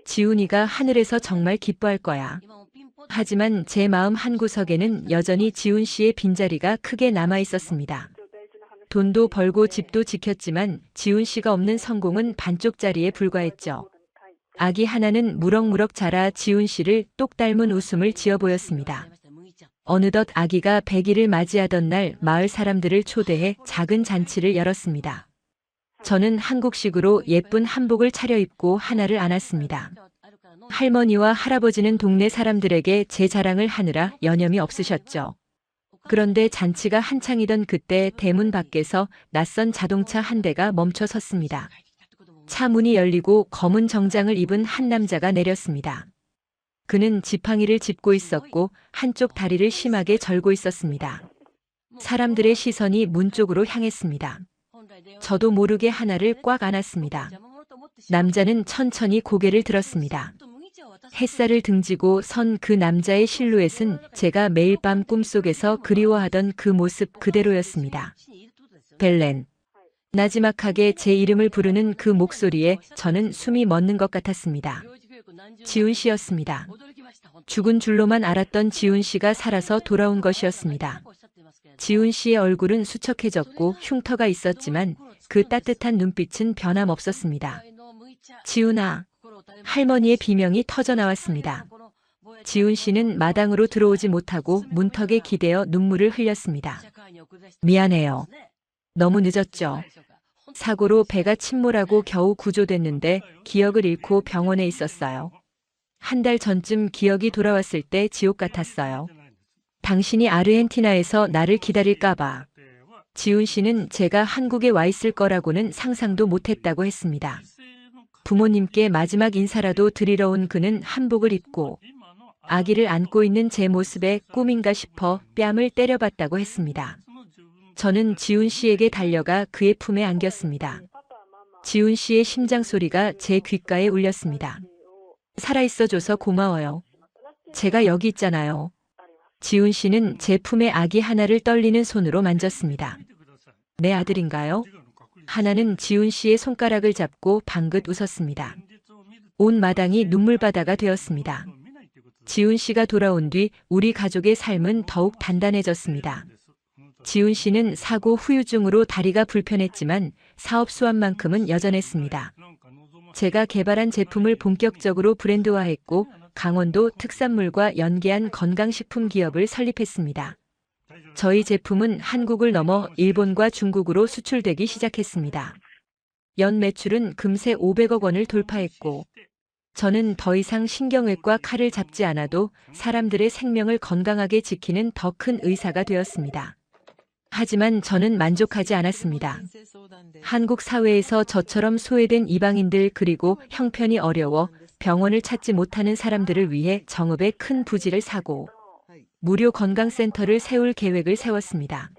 지훈이가 하늘에서 정말 기뻐할 거야. 하지만 제 마음 한구석에는 여전히 지훈 씨의 빈자리가 크게 남아 있었습니다. 돈도 벌고 집도 지켰지만 지훈 씨가 없는 성공은 반쪽짜리에 불과했죠. 아기 하나는 무럭무럭 자라 지훈 씨를 똑 닮은 웃음을 지어 보였습니다. 어느덧 아기가 100일을 맞이하던 날 마을 사람들을 초대해 작은 잔치를 열었습니다. 저는 한국식으로 예쁜 한복을 차려입고 하나를 안았습니다. 할머니와 할아버지는 동네 사람들에게 제 자랑을 하느라 여념이 없으셨죠. 그런데 잔치가 한창이던 그때 대문 밖에서 낯선 자동차 한 대가 멈춰 섰습니다. 차 문이 열리고 검은 정장을 입은 한 남자가 내렸습니다. 그는 지팡이를 짚고 있었고 한쪽 다리를 심하게 절고 있었습니다. 사람들의 시선이 문 쪽으로 향했습니다. 저도 모르게 하나를 꽉 안았습니다. 남자는 천천히 고개를 들었습니다. 햇살을 등지고 선 그 남자의 실루엣은 제가 매일 밤 꿈속에서 그리워하던 그 모습 그대로였습니다. 벨렌. 나지막하게 제 이름을 부르는 그 목소리에 저는 숨이 멎는 것 같았습니다. 지훈 씨였습니다. 죽은 줄로만 알았던 지훈 씨가 살아서 돌아온 것이었습니다. 지훈 씨의 얼굴은 수척해졌고 흉터가 있었지만 그 따뜻한 눈빛은 변함없었습니다. 지훈아. 할머니의 비명이 터져나왔습니다. 지훈 씨는 마당으로 들어오지 못하고 문턱에 기대어 눈물을 흘렸습니다. 미안해요. 너무 늦었죠. 사고로 배가 침몰하고 겨우 구조됐는데 기억을 잃고 병원에 있었어요. 한 달 전쯤 기억이 돌아왔을 때 지옥 같았어요. 당신이 아르헨티나에서 나를 기다릴까봐. 지훈 씨는 제가 한국에 와 있을 거라고는 상상도 못했다고 했습니다. 부모님께 마지막 인사라도 드리러 온 그는 한복을 입고 아기를 안고 있는 제 모습에 꿈인가 싶어 뺨을 때려봤다고 했습니다. 저는 지훈 씨에게 달려가 그의 품에 안겼습니다. 지훈 씨의 심장 소리가 제 귓가에 울렸습니다. 살아있어줘서 고마워요. 제가 여기 있잖아요. 지훈 씨는 제 품에 아기 하나를 떨리는 손으로 만졌습니다. 내 아들인가요? 하나는 지훈 씨의 손가락을 잡고 방긋 웃었습니다. 온 마당이 눈물바다가 되었습니다. 지훈 씨가 돌아온 뒤 우리 가족의 삶은 더욱 단단해졌습니다. 지훈 씨는 사고 후유증으로 다리가 불편했지만 사업 수완만큼은 여전했습니다. 제가 개발한 제품을 본격적으로 브랜드화했고 강원도 특산물과 연계한 건강식품 기업을 설립했습니다. 저희 제품은 한국을 넘어 일본과 중국으로 수출되기 시작했습니다. 연 매출은 금세 500억 원을 돌파했고 저는 더 이상 신경외과 칼을 잡지 않아도 사람들의 생명을 건강하게 지키는 더 큰 의사가 되었습니다. 하지만 저는 만족하지 않았습니다. 한국 사회에서 저처럼 소외된 이방인들 그리고 형편이 어려워 병원을 찾지 못하는 사람들을 위해 정읍에 큰 부지를 사고 무료 건강센터를 세울 계획을 세웠습니다.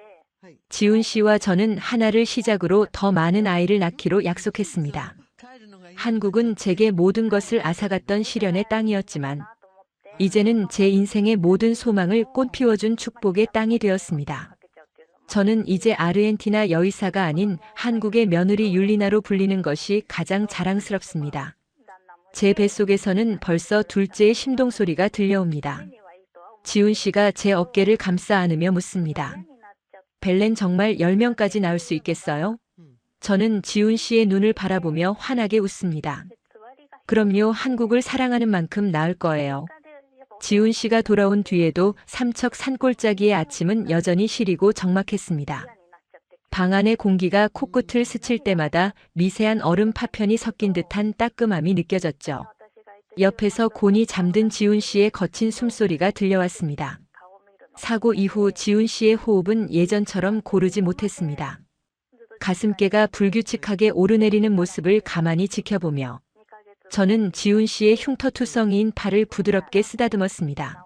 지훈 씨와 저는 하나를 시작으로 더 많은 아이를 낳기로 약속했습니다. 한국은 제게 모든 것을 앗아갔던 시련의 땅이었지만 이제는 제 인생의 모든 소망을 꽃피워준 축복의 땅이 되었습니다. 저는 이제 아르헨티나 여의사가 아닌 한국의 며느리 율리나로 불리는 것이 가장 자랑스럽습니다. 제 뱃속에서는 벌써 둘째의 심동소리가 들려옵니다. 지훈 씨가 제 어깨를 감싸 안으며 묻습니다. 벨렌 정말 10명까지 낳을 수 있겠어요? 저는 지훈 씨의 눈을 바라보며 환하게 웃습니다. 그럼요, 한국을 사랑하는 만큼 낳을 거예요. 지훈 씨가 돌아온 뒤에도 삼척 산골짜기의 아침은 여전히 시리고 적막했습니다. 방 안의 공기가 코끝을 스칠 때마다 미세한 얼음 파편이 섞인 듯한 따끔함이 느껴졌죠. 옆에서 곤히 잠든 지훈 씨의 거친 숨소리가 들려왔습니다. 사고 이후 지훈 씨의 호흡은 예전처럼 고르지 못했습니다. 가슴께가 불규칙하게 오르내리는 모습을 가만히 지켜보며 저는 지훈 씨의 흉터투성이인 팔을 부드럽게 쓰다듬었습니다.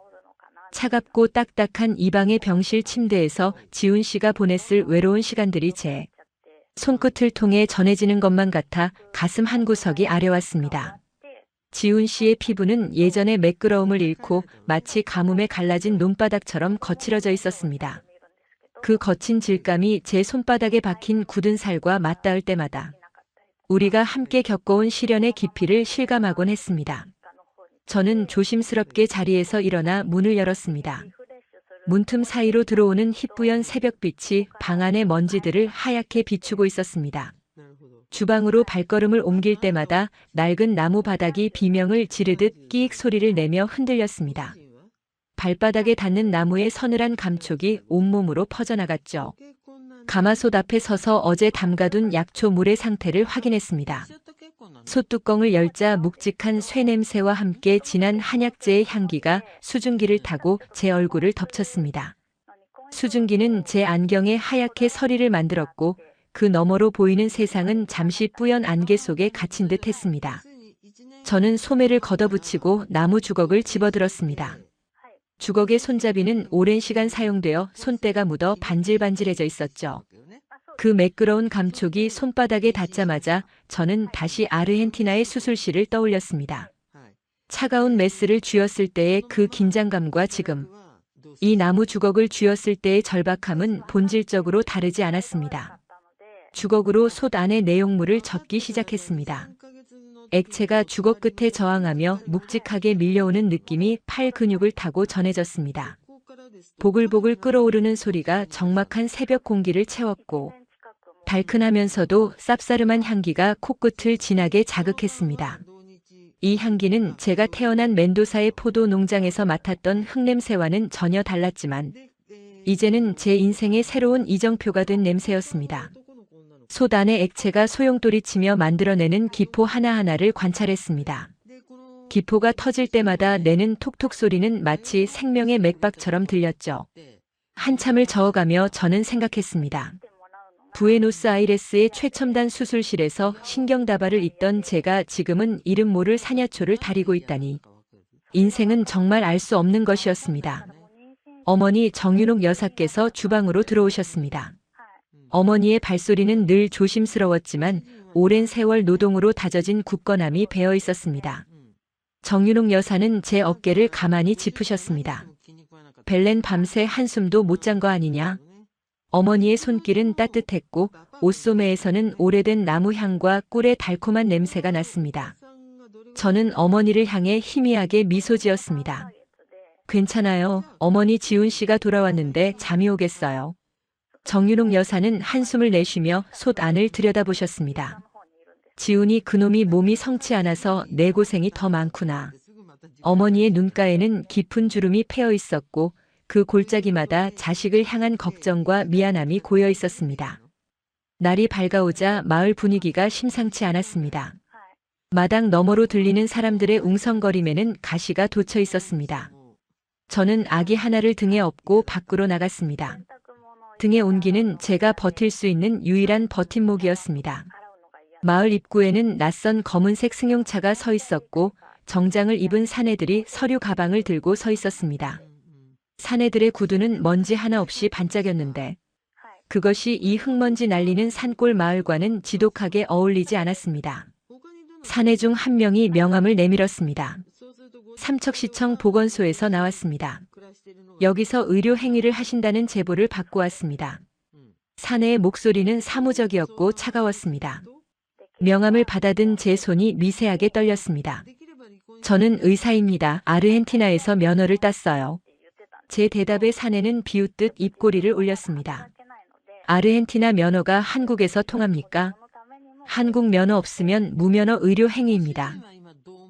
차갑고 딱딱한 이 방의 병실 침대에서 지훈 씨가 보냈을 외로운 시간들이 제 손끝을 통해 전해지는 것만 같아 가슴 한구석이 아려왔습니다. 지훈 씨의 피부는 예전의 매끄러움을 잃고 마치 가뭄에 갈라진 논바닥처럼 거칠어져 있었습니다. 그 거친 질감이 제 손바닥에 박힌 굳은 살과 맞닿을 때마다 우리가 함께 겪어온 시련의 깊이를 실감하곤 했습니다. 저는 조심스럽게 자리에서 일어나 문을 열었습니다. 문틈 사이로 들어오는 희뿌연 새벽빛이 방 안의 먼지들을 하얗게 비추고 있었습니다. 주방으로 발걸음을 옮길 때마다 낡은 나무 바닥이 비명을 지르듯 끼익 소리를 내며 흔들렸습니다. 발바닥에 닿는 나무의 서늘한 감촉이 온몸으로 퍼져나갔죠. 가마솥 앞에 서서 어제 담가둔 약초 물의 상태를 확인했습니다. 솥뚜껑을 열자 묵직한 쇠 냄새와 함께 진한 한약재의 향기가 수증기를 타고 제 얼굴을 덮쳤습니다. 수증기는 제 안경에 하얗게 서리를 만들었고 그 너머로 보이는 세상은 잠시 뿌연 안개 속에 갇힌 듯 했습니다. 저는 소매를 걷어붙이고 나무 주걱을 집어들었습니다. 주걱의 손잡이는 오랜 시간 사용되어 손때가 묻어 반질반질해져 있었죠. 그 매끄러운 감촉이 손바닥에 닿자마자 저는 다시 아르헨티나의 수술실을 떠올렸습니다. 차가운 메스를 쥐었을 때의 그 긴장감과 지금 이 나무 주걱을 쥐었을 때의 절박함은 본질적으로 다르지 않았습니다. 주걱으로 솥 안의 내용물을 젓기 시작했습니다. 액체가 주걱 끝에 저항하며 묵직하게 밀려오는 느낌이 팔 근육을 타고 전해졌습니다. 보글보글 끓어오르는 소리가 적막한 새벽 공기를 채웠고 달큰하면서도 쌉싸름한 향기가 코끝을 진하게 자극했습니다. 이 향기는 제가 태어난 멘도사의 포도 농장에서 맡았던 흙냄새와는 전혀 달랐지만 이제는 제 인생의 새로운 이정표가 된 냄새였습니다. 솥 안의 액체가 소용돌이치며 만들어내는 기포 하나하나를 관찰했습니다. 기포가 터질 때마다 내는 톡톡 소리는 마치 생명의 맥박처럼 들렸죠. 한참을 저어가며 저는 생각했습니다. 부에노스아이레스의 최첨단 수술실에서 신경다발을 잇던 제가 지금은 이름 모를 사냐초를 다리고 있다니. 인생은 정말 알 수 없는 것이었습니다. 어머니 정윤옥 여사께서 주방으로 들어오셨습니다. 어머니의 발소리는 늘 조심스러웠지만 오랜 세월 노동으로 다져진 굳건함이 배어 있었습니다. 정윤옥 여사는 제 어깨를 가만히 짚으셨습니다. 벨렌 밤새 한숨도 못 잔 거 아니냐? 어머니의 손길은 따뜻했고 옷소매에서는 오래된 나무 향과 꿀의 달콤한 냄새가 났습니다. 저는 어머니를 향해 희미하게 미소 지었습니다. 괜찮아요. 어머니 지훈 씨가 돌아왔는데 잠이 오겠어요. 정윤옥 여사는 한숨을 내쉬며 솥 안을 들여다보셨습니다. 지훈이 그놈이 몸이 성치 않아서 내 고생이 더 많구나. 어머니의 눈가에는 깊은 주름이 패여 있었고 그 골짜기마다 자식을 향한 걱정과 미안함이 고여 있었습니다. 날이 밝아오자 마을 분위기가 심상치 않았습니다. 마당 너머로 들리는 사람들의 웅성거림에는 가시가 돋쳐 있었습니다. 저는 아기 하나를 등에 업고 밖으로 나갔습니다. 등의 온기는 제가 버틸 수 있는 유일한 버팀목이었습니다. 마을 입구에는 낯선 검은색 승용차가 서 있었고 정장을 입은 사내들이 서류 가방을 들고 서 있었습니다. 사내들의 구두는 먼지 하나 없이 반짝였는데 그것이 이 흙먼지 날리는 산골 마을과는 지독하게 어울리지 않았습니다. 사내 중 한 명이 명함을 내밀었습니다. 삼척시청 보건소에서 나왔습니다. 여기서 의료 행위를 하신다는 제보를 받고 왔습니다. 사내의 목소리는 사무적이었고 차가웠습니다. 명함을 받아든 제 손이 미세하게 떨렸습니다. 저는 의사입니다. 아르헨티나에서 면허를 땄어요. 제 대답에 사내는 비웃듯 입꼬리를 올렸습니다. 아르헨티나 면허가 한국에서 통합니까? 한국 면허 없으면 무면허 의료 행위입니다.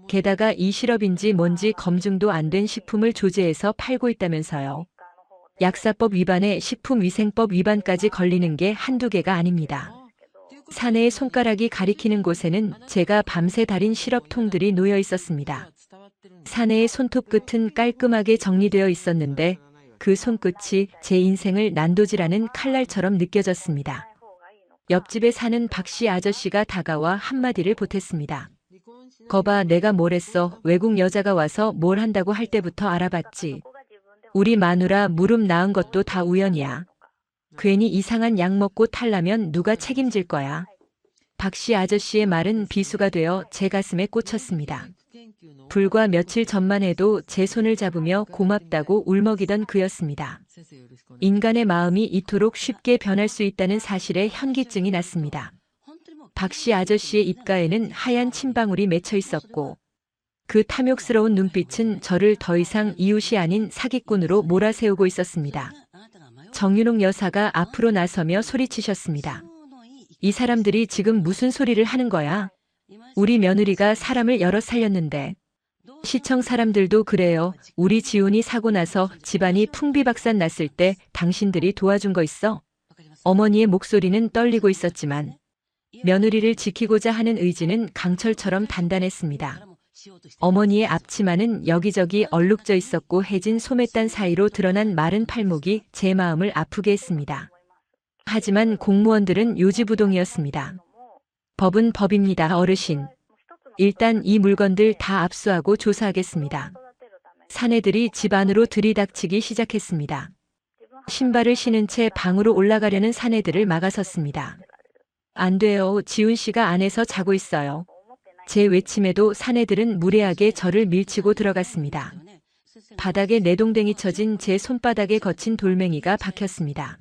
게다가 이 실업인지 뭔지 검증도 안 된 식품을 조제해서 팔고 있다면서요. 약사법 위반에 식품위생법 위반까지 걸리는 게 한두 개가 아닙니다. 사내의 손가락이 가리키는 곳에는 제가 밤새 달인 실업통들이 놓여 있었습니다. 사내의 손톱 끝은 깔끔하게 정리되어 있었는데 그 손끝이 제 인생을 난도질하는 칼날처럼 느껴졌습니다. 옆집에 사는 박씨 아저씨가 다가와 한마디를 보탰습니다. 거봐, 내가 뭘 했어. 외국 여자가 와서 뭘 한다고 할 때부터 알아봤지. 우리 마누라 무릎 나은 것도 다 우연이야. 괜히 이상한 약 먹고 탈라면 누가 책임질 거야. 박씨 아저씨의 말은 비수가 되어 제 가슴에 꽂혔습니다. 불과 며칠 전만 해도 제 손을 잡으며 고맙다고 울먹이던 그였습니다. 인간의 마음이 이토록 쉽게 변할 수 있다는 사실에 현기증이 났습니다. 박씨 아저씨의 입가에는 하얀 침방울이 맺혀 있었고 그 탐욕스러운 눈빛은 저를 더 이상 이웃이 아닌 사기꾼으로 몰아세우고 있었습니다. 정윤옥 여사가 앞으로 나서며 소리치셨습니다. 이 사람들이 지금 무슨 소리를 하는 거야? 우리 며느리가 사람을 여럿 살렸는데. 시청 사람들도 그래요. 우리 지훈이 사고 나서 집안이 풍비박산 났을 때 당신들이 도와준 거 있어? 어머니의 목소리는 떨리고 있었지만 며느리를 지키고자 하는 의지는 강철처럼 단단했습니다. 어머니의 앞치마는 여기저기 얼룩져 있었고 해진 소매단 사이로 드러난 마른 팔목이 제 마음을 아프게 했습니다. 하지만 공무원들은 요지부동이었습니다. 법은 법입니다, 어르신. 일단 이 물건들 다 압수하고 조사하겠습니다. 사내들이 집 안으로 들이닥치기 시작했습니다. 신발을 신은 채 방으로 올라가려는 사내들을 막아섰습니다. 안 돼요. 지훈 씨가 안에서 자고 있어요. 제 외침에도 사내들은 무례하게 저를 밀치고 들어갔습니다. 바닥에 내동댕이 쳐진 제 손바닥에 거친 돌멩이가 박혔습니다.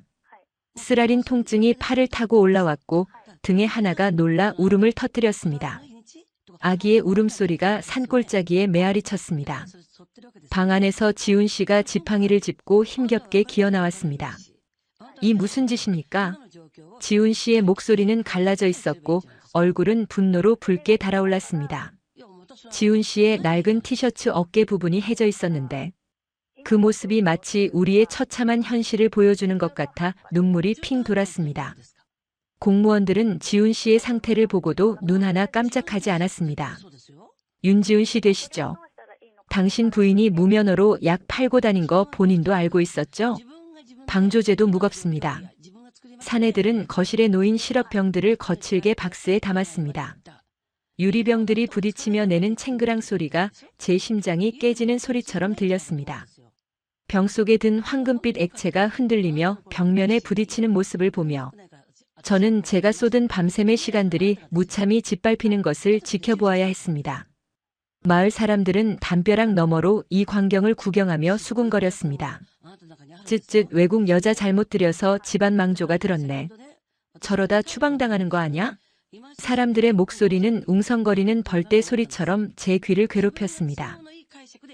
쓰라린 통증이 팔을 타고 올라왔고 등에 하나가 놀라 울음을 터뜨렸습니다. 아기의 울음소리가 산골짜기에 메아리 쳤습니다. 방 안에서 지훈 씨가 지팡이를 짚고 힘겹게 기어나왔습니다. 이 무슨 짓입니까? 지훈 씨의 목소리는 갈라져 있었고 얼굴은 분노로 붉게 달아올랐습니다. 지훈 씨의 낡은 티셔츠 어깨 부분이 해져 있었는데 그 모습이 마치 우리의 처참한 현실을 보여주는 것 같아 눈물이 핑 돌았습니다. 공무원들은 지훈 씨의 상태를 보고도 눈 하나 깜짝하지 않았습니다. 윤지훈 씨 되시죠? 당신 부인이 무면허로 약 팔고 다닌 거 본인도 알고 있었죠? 방조제도 무겁습니다. 사내들은 거실에 놓인 실업병들을 거칠게 박스에 담았습니다. 유리병들이 부딪히며 내는 챙그랑 소리가 제 심장이 깨지는 소리처럼 들렸습니다. 병 속에 든 황금빛 액체가 흔들리며 벽면에 부딪히는 모습을 보며 저는 제가 쏟은 밤샘의 시간들이 무참히 짓밟히는 것을 지켜보아야 했습니다. 마을 사람들은 담벼락 너머로 이 광경을 구경하며 수군거렸습니다. 쯧쯧, 외국 여자 잘못 들여서 집안 망조가 들었네. 저러다 추방당하는 거 아냐? 사람들의 목소리는 웅성거리는 벌떼 소리처럼 제 귀를 괴롭혔습니다.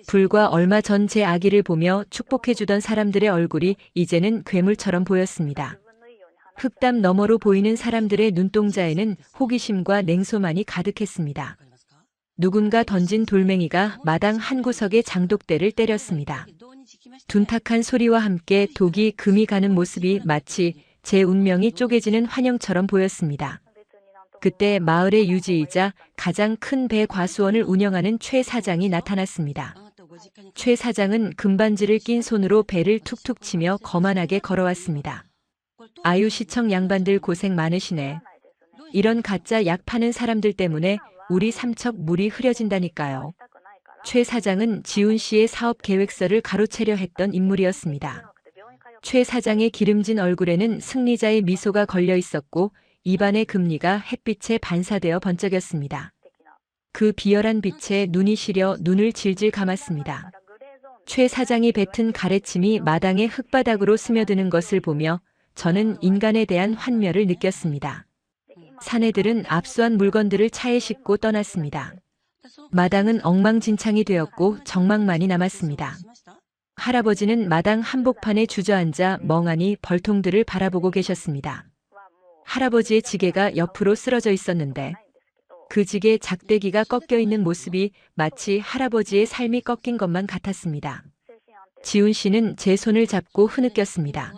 불과 얼마 전 제 아기를 보며 축복해주던 사람들의 얼굴이 이제는 괴물처럼 보였습니다. 흙담 너머로 보이는 사람들의 눈동자에는 호기심과 냉소만이 가득했습니다. 누군가 던진 돌멩이가 마당 한 구석의 장독대를 때렸습니다. 둔탁한 소리와 함께 독이 금이 가는 모습이 마치 제 운명이 쪼개지는 환영처럼 보였습니다. 그때 마을의 유지이자 가장 큰 배 과수원을 운영하는 최 사장이 나타났습니다. 최 사장은 금반지를 낀 손으로 배를 툭툭 치며 거만하게 걸어왔습니다. 아유, 시청 양반들 고생 많으시네. 이런 가짜 약 파는 사람들 때문에 우리 삼척 물이 흐려진다니까요. 최 사장은 지훈 씨의 사업 계획서를 가로채려 했던 인물이었습니다. 최 사장의 기름진 얼굴에는 승리자의 미소가 걸려 있었고 입안의 금리가 햇빛에 반사되어 번쩍였습니다. 그 비열한 빛에 눈이 시려 눈을 질질 감았습니다. 최 사장이 뱉은 가래침이 마당의 흙바닥으로 스며드는 것을 보며 저는 인간에 대한 환멸을 느꼈습니다. 사내들은 압수한 물건들을 차에 싣고 떠났습니다. 마당은 엉망진창이 되었고 정막만이 남았습니다. 할아버지는 마당 한복판에 주저앉아 멍하니 벌통들을 바라보고 계셨습니다. 할아버지의 지게가 옆으로 쓰러져 있었는데 그 지게 작대기가 꺾여 있는 모습이 마치 할아버지의 삶이 꺾인 것만 같았습니다. 지훈 씨는 제 손을 잡고 흐느꼈습니다.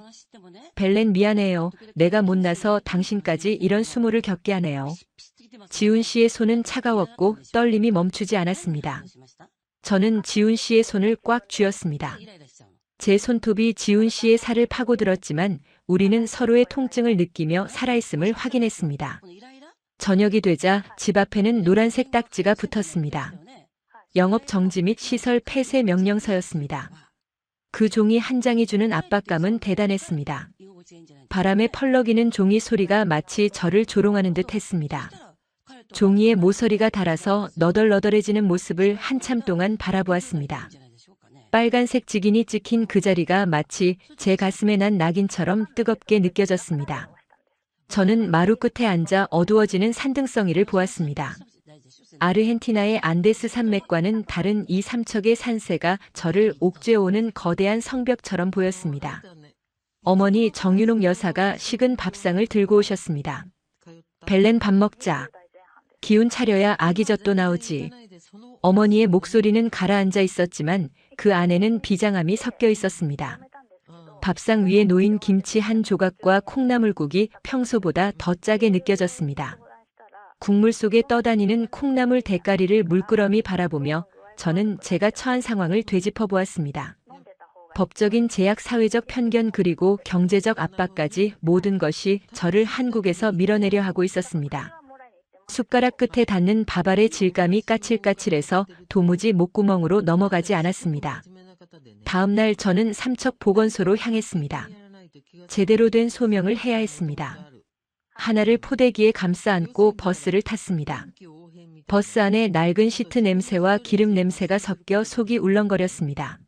벨렌 미안해요. 내가 못나서 당신까지 이런 수모를 겪게 하네요. 지훈 씨의 손은 차가웠고 떨림이 멈추지 않았습니다. 저는 지훈 씨의 손을 꽉 쥐었습니다. 제 손톱이 지훈 씨의 살을 파고들었지만 우리는 서로의 통증을 느끼며 살아있음을 확인했습니다. 저녁이 되자 집 앞에는 노란색 딱지가 붙었습니다. 영업 정지 및 시설 폐쇄 명령서였습니다. 그 종이 한 장이 주는 압박감은 대단했습니다. 바람에 펄럭이는 종이 소리가 마치 저를 조롱하는 듯 했습니다. 종이에 모서리가 닳아서 너덜너덜해지는 모습을 한참 동안 바라보았습니다. 빨간색 직인이 찍힌 그 자리가 마치 제 가슴에 난 낙인처럼 뜨겁게 느껴졌습니다. 저는 마루 끝에 앉아 어두워지는 산등성이를 보았습니다. 아르헨티나의 안데스 산맥과는 다른 이 삼척의 산세가 저를 옥죄어오는 거대한 성벽처럼 보였습니다. 어머니 정윤옥 여사가 식은 밥상을 들고 오셨습니다. 벨렌 밥 먹자. 기운 차려야 아기젖도 나오지. 어머니의 목소리는 가라앉아 있었지만 그 안에는 비장함이 섞여 있었습니다. 밥상 위에 놓인 김치 한 조각과 콩나물국이 평소보다 더 짜게 느껴졌습니다. 국물 속에 떠다니는 콩나물 대가리를 물끄러미 바라보며 저는 제가 처한 상황을 되짚어 보았습니다. 법적인 제약, 사회적 편견 그리고 경제적 압박까지 모든 것이 저를 한국에서 밀어내려 하고 있었습니다. 숟가락 끝에 닿는 밥알의 질감이 까칠까칠해서 도무지 목구멍으로 넘어가지 않았습니다. 다음 날 저는 삼척 보건소로 향했습니다. 제대로 된 소명을 해야 했습니다. 하나를 포대기에 감싸 안고 버스를 탔습니다. 버스 안에 낡은 시트 냄새와 기름 냄새가 섞여 속이 울렁거렸습니다.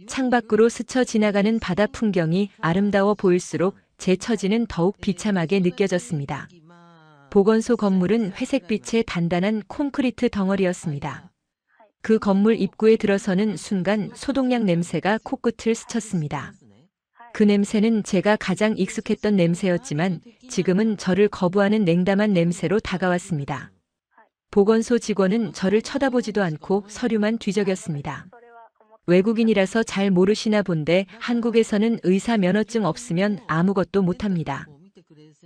창밖으로 스쳐 지나가는 바다 풍경이 아름다워 보일수록 제 처지는 더욱 비참하게 느껴졌습니다. 보건소 건물은 회색빛의 단단한 콘크리트 덩어리였습니다. 그 건물 입구에 들어서는 순간 소독약 냄새가 코끝을 스쳤습니다. 그 냄새는 제가 가장 익숙했던 냄새였지만 지금은 저를 거부하는 냉담한 냄새로 다가왔습니다. 보건소 직원은 저를 쳐다보지도 않고 서류만 뒤적였습니다. 외국인이라서 잘 모르시나 본데 한국에서는 의사 면허증 없으면 아무것도 못합니다.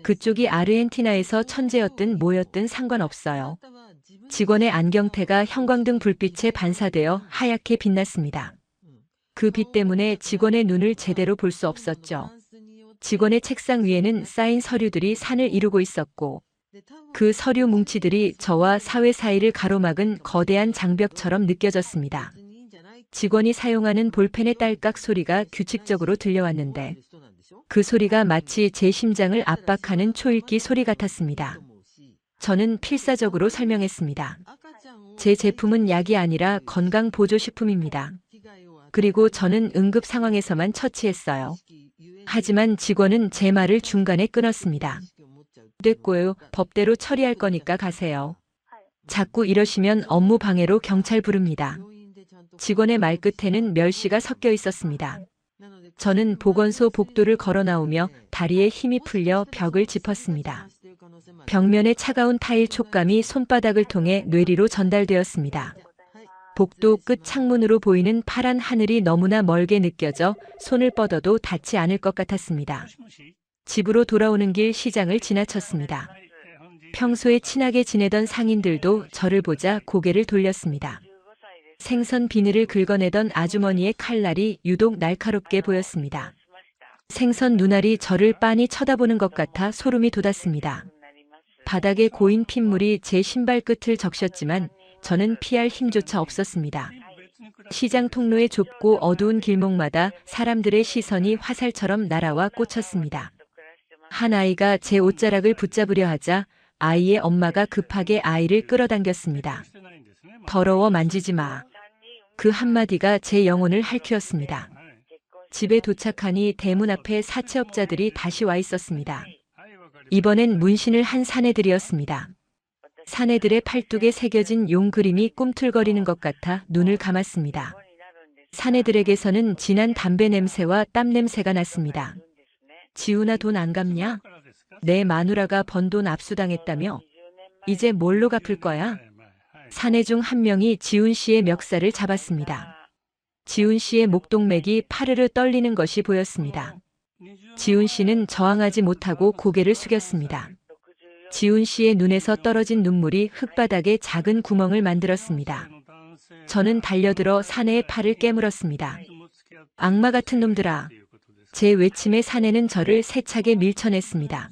그쪽이 아르헨티나에서 천재였든 뭐였든 상관없어요. 직원의 안경테가 형광등 불빛에 반사되어 하얗게 빛났습니다. 그 빛 때문에 직원의 눈을 제대로 볼 수 없었죠. 직원의 책상 위에는 쌓인 서류들이 산을 이루고 있었고 그 서류 뭉치들이 저와 사회 사이를 가로막은 거대한 장벽처럼 느껴졌습니다. 직원이 사용하는 볼펜의 딸깍 소리가 규칙적으로 들려왔는데 그 소리가 마치 제 심장을 압박하는 초읽기 소리 같았습니다. 저는 필사적으로 설명했습니다. 제 제품은 약이 아니라 건강보조식품입니다. 그리고 저는 응급 상황에서만 처치했어요. 하지만 직원은 제 말을 중간에 끊었습니다. 됐고요. 법대로 처리할 거니까 가세요. 자꾸 이러시면 업무 방해로 경찰 부릅니다. 직원의 말끝에는 멸시가 섞여 있었습니다. 저는 보건소 복도를 걸어 나오며 다리에 힘이 풀려 벽을 짚었습니다. 벽면의 차가운 타일 촉감이 손바닥을 통해 뇌리로 전달되었습니다. 복도 끝 창문으로 보이는 파란 하늘이 너무나 멀게 느껴져 손을 뻗어도 닿지 않을 것 같았습니다. 집으로 돌아오는 길 시장을 지나쳤습니다. 평소에 친하게 지내던 상인들도 저를 보자 고개를 돌렸습니다. 생선 비늘을 긁어내던 아주머니의 칼날이 유독 날카롭게 보였습니다. 생선 눈알이 저를 빤히 쳐다보는 것 같아 소름이 돋았습니다. 바닥에 고인 핏물이 제 신발 끝을 적셨지만 저는 피할 힘조차 없었습니다. 시장 통로의 좁고 어두운 길목마다 사람들의 시선이 화살처럼 날아와 꽂혔습니다. 한 아이가 제 옷자락을 붙잡으려 하자 아이의 엄마가 급하게 아이를 끌어당겼습니다. 더러워 만지지 마. 그 한마디가 제 영혼을 핥히었습니다. 집에 도착하니 대문 앞에 사채업자들이 다시 와 있었습니다. 이번엔 문신을 한 사내들이었습니다. 사내들의 팔뚝에 새겨진 용 그림이 꿈틀거리는 것 같아 눈을 감았습니다. 사내들에게서는 진한 담배 냄새와 땀 냄새가 났습니다. 지훈아, 돈 안 갚냐? 내 마누라가 번 돈 압수당했다며? 이제 뭘로 갚을 거야? 사내 중 한 명이 지훈 씨의 멱살을 잡았습니다. 지훈 씨의 목동맥이 파르르 떨리는 것이 보였습니다. 지훈 씨는 저항하지 못하고 고개를 숙였습니다. 지훈 씨의 눈에서 떨어진 눈물이 흙바닥에 작은 구멍을 만들었습니다. 저는 달려들어 사내의 팔을 깨물었습니다. 악마 같은 놈들아. 제 외침에 사내는 저를 세차게 밀쳐냈습니다.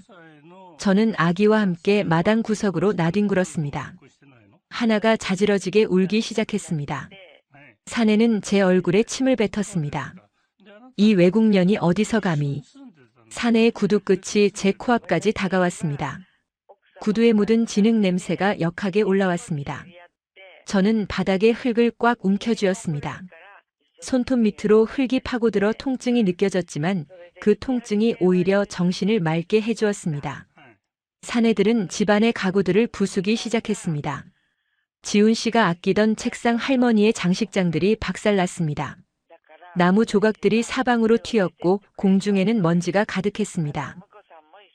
저는 아기와 함께 마당 구석으로 나뒹굴었습니다. 하나가 자지러지게 울기 시작했습니다. 사내는 제 얼굴에 침을 뱉었습니다. 이 외국년이 어디서 감히. 사내의 구두 끝이 제 코앞까지 다가왔습니다. 구두에 묻은 진흙 냄새가 역하게 올라왔습니다. 저는 바닥에 흙을 꽉 움켜쥐었습니다. 손톱 밑으로 흙이 파고들어 통증이 느껴졌지만 그 통증이 오히려 정신을 맑게 해주었습니다. 사내들은 집안의 가구들을 부수기 시작했습니다. 지훈 씨가 아끼던 책상 할머니의 장식장들이 박살났습니다. 나무 조각들이 사방으로 튀었고 공중에는 먼지가 가득했습니다.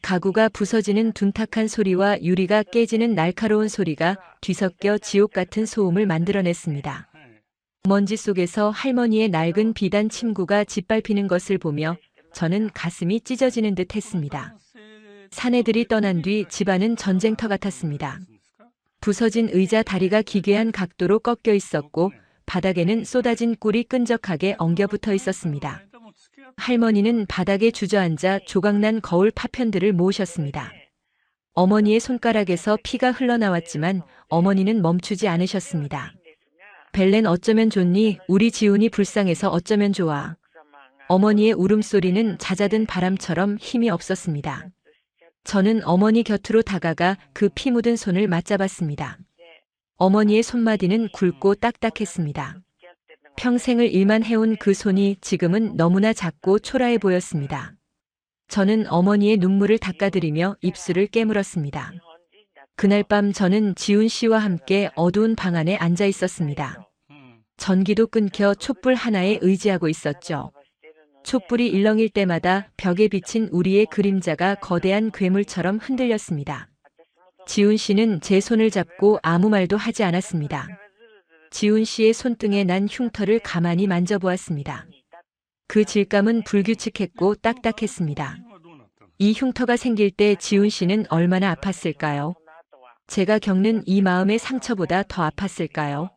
가구가 부서지는 둔탁한 소리와 유리가 깨지는 날카로운 소리가 뒤섞여 지옥 같은 소음을 만들어냈습니다. 먼지 속에서 할머니의 낡은 비단 침구가 짓밟히는 것을 보며 저는 가슴이 찢어지는 듯 했습니다. 사내들이 떠난 뒤 집안은 전쟁터 같았습니다. 부서진 의자 다리가 기괴한 각도로 꺾여 있었고 바닥에는 쏟아진 꿀이 끈적하게 엉겨붙어 있었습니다. 할머니는 바닥에 주저앉아 조각난 거울 파편들을 모으셨습니다. 어머니의 손가락에서 피가 흘러나왔지만 어머니는 멈추지 않으셨습니다. 벨렌 어쩌면 좋니? 우리 지훈이 불쌍해서 어쩌면 좋아. 어머니의 울음소리는 잦아든 바람처럼 힘이 없었습니다. 저는 어머니 곁으로 다가가 그 피 묻은 손을 맞잡았습니다. 어머니의 손마디는 굵고 딱딱했습니다. 평생을 일만 해온 그 손이 지금은 너무나 작고 초라해 보였습니다. 저는 어머니의 눈물을 닦아드리며 입술을 깨물었습니다. 그날 밤 저는 지훈 씨와 함께 어두운 방 안에 앉아 있었습니다. 전기도 끊겨 촛불 하나에 의지하고 있었죠. 촛불이 일렁일 때마다 벽에 비친 우리의 그림자가 거대한 괴물처럼 흔들렸습니다. 지훈 씨는 제 손을 잡고 아무 말도 하지 않았습니다. 지훈 씨의 손등에 난 흉터를 가만히 만져보았습니다. 그 질감은 불규칙했고 딱딱했습니다. 이 흉터가 생길 때 지훈 씨는 얼마나 아팠을까요? 제가 겪는 이 마음의 상처보다 더 아팠을까요?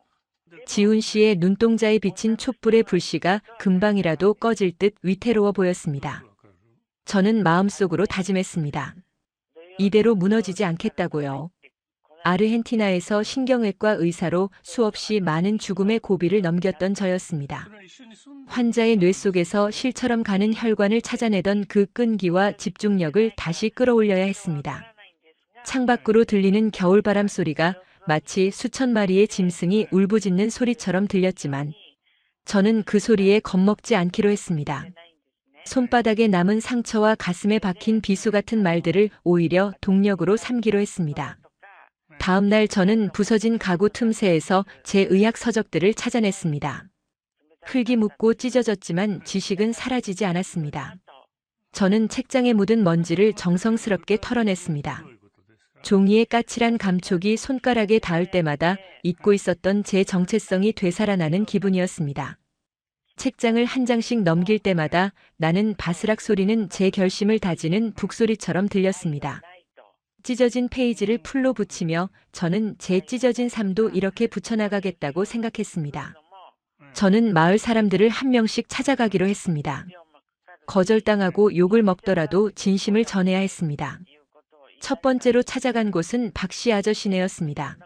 지훈 씨의 눈동자에 비친 촛불의 불씨가 금방이라도 꺼질 듯 위태로워 보였습니다. 저는 마음속으로 다짐했습니다. 이대로 무너지지 않겠다고요. 아르헨티나에서 신경외과 의사로 수없이 많은 죽음의 고비를 넘겼던 저였습니다. 환자의 뇌 속에서 실처럼 가는 혈관을 찾아내던 그 끈기와 집중력을 다시 끌어올려야 했습니다. 창밖으로 들리는 겨울바람 소리가 마치 수천 마리의 짐승이 울부짖는 소리처럼 들렸지만 저는 그 소리에 겁먹지 않기로 했습니다. 손바닥에 남은 상처와 가슴에 박힌 비수 같은 말들을 오히려 동력으로 삼기로 했습니다. 다음 날 저는 부서진 가구 틈새에서 제 의학 서적들을 찾아냈습니다. 흙이 묻고 찢어졌지만 지식은 사라지지 않았습니다. 저는 책장에 묻은 먼지를 정성스럽게 털어냈습니다. 종이의 까칠한 감촉이 손가락에 닿을 때마다 잊고 있었던 제 정체성이 되살아나는 기분이었습니다. 책장을 한 장씩 넘길 때마다 나는 바스락 소리는 제 결심을 다지는 북소리처럼 들렸습니다. 찢어진 페이지를 풀로 붙이며 저는 제 찢어진 삶도 이렇게 붙여나가겠다고 생각했습니다. 저는 마을 사람들을 한 명씩 찾아가기로 했습니다. 거절당하고 욕을 먹더라도 진심을 전해야 했습니다. 첫 번째로 찾아간 곳은 박씨 아저씨네였습니다.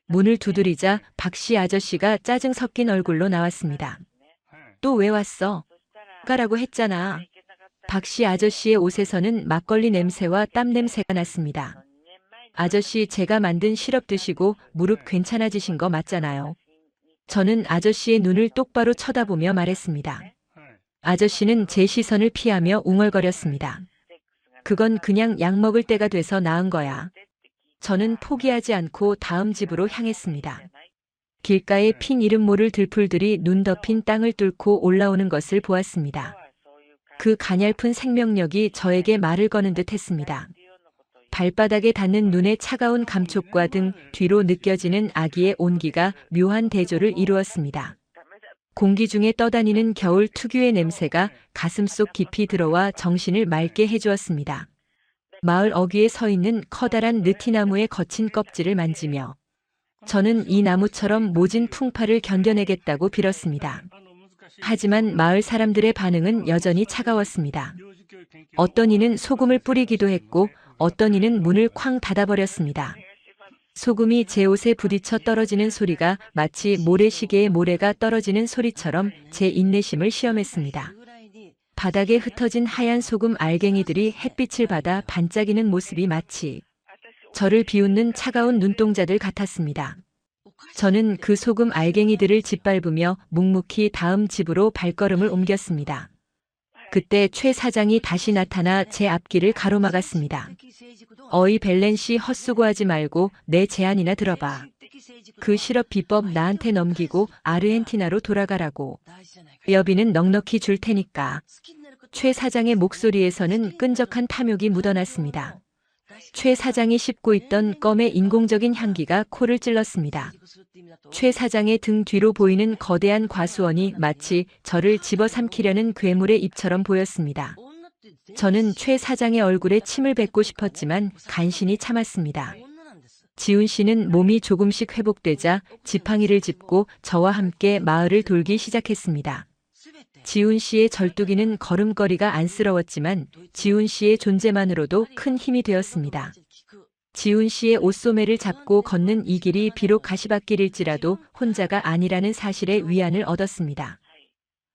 문을 두드리자 박씨 아저씨가 짜증 섞인 얼굴로 나왔습니다. 또 왜 왔어? 가라고 했잖아. 박씨 아저씨의 옷에서는 막걸리 냄새와 땀 냄새가 났습니다. 아저씨, 제가 만든 시럽 드시고 무릎 괜찮아지신 거 맞잖아요. 저는 아저씨의 눈을 똑바로 쳐다보며 말했습니다. 아저씨는 제 시선을 피하며 웅얼거렸습니다. 그건 그냥 약 먹을 때가 돼서 나은 거야. 저는 포기하지 않고 다음 집으로 향했습니다. 길가에 핀 이름 모를 들풀들이 눈 덮인 땅을 뚫고 올라오는 것을 보았습니다. 그 가냘픈 생명력이 저에게 말을 거는 듯 했습니다. 발바닥에 닿는 눈의 차가운 감촉과 등 뒤로 느껴지는 아기의 온기가 묘한 대조를 이루었습니다. 공기 중에 떠다니는 겨울 특유의 냄새가 가슴속 깊이 들어와 정신을 맑게 해주었습니다. 마을 어귀에 서 있는 커다란 느티나무의 거친 껍질을 만지며 저는 이 나무처럼 모진 풍파를 견뎌내겠다고 빌었습니다. 하지만 마을 사람들의 반응은 여전히 차가웠습니다. 어떤 이는 소금을 뿌리기도 했고 어떤 이는 문을 쾅 닫아버렸습니다. 소금이 제 옷에 부딪혀 떨어지는 소리가 마치 모래시계의 모래가 떨어지는 소리처럼 제 인내심을 시험했습니다. 바닥에 흩어진 하얀 소금 알갱이들이 햇빛을 받아 반짝이는 모습이 마치 저를 비웃는 차가운 눈동자들 같았습니다. 저는 그 소금 알갱이들을 짓밟으며 묵묵히 다음 집으로 발걸음을 옮겼습니다. 그때 최 사장이 다시 나타나 제 앞길을 가로막았습니다. 어이 벨렌 씨, 헛수고하지 말고 내 제안이나 들어봐. 그 실업 비법 나한테 넘기고 아르헨티나로 돌아가라고. 여비는 넉넉히 줄 테니까. 최 사장의 목소리에서는 끈적한 탐욕이 묻어났습니다. 최 사장이 씹고 있던 껌의 인공적인 향기가 코를 찔렀습니다. 최 사장의 등 뒤로 보이는 거대한 과수원이 마치 저를 집어삼키려는 괴물의 입처럼 보였습니다. 저는 최 사장의 얼굴에 침을 뱉고 싶었지만 간신히 참았습니다. 지훈 씨는 몸이 조금씩 회복되자 지팡이를 짚고 저와 함께 마을을 돌기 시작했습니다. 지훈 씨의 절뚝이는 걸음걸이가 안쓰러웠지만 지훈 씨의 존재만으로도 큰 힘이 되었습니다. 지훈 씨의 옷소매를 잡고 걷는 이 길이 비록 가시밭길일지라도 혼자가 아니라는 사실에 위안을 얻었습니다.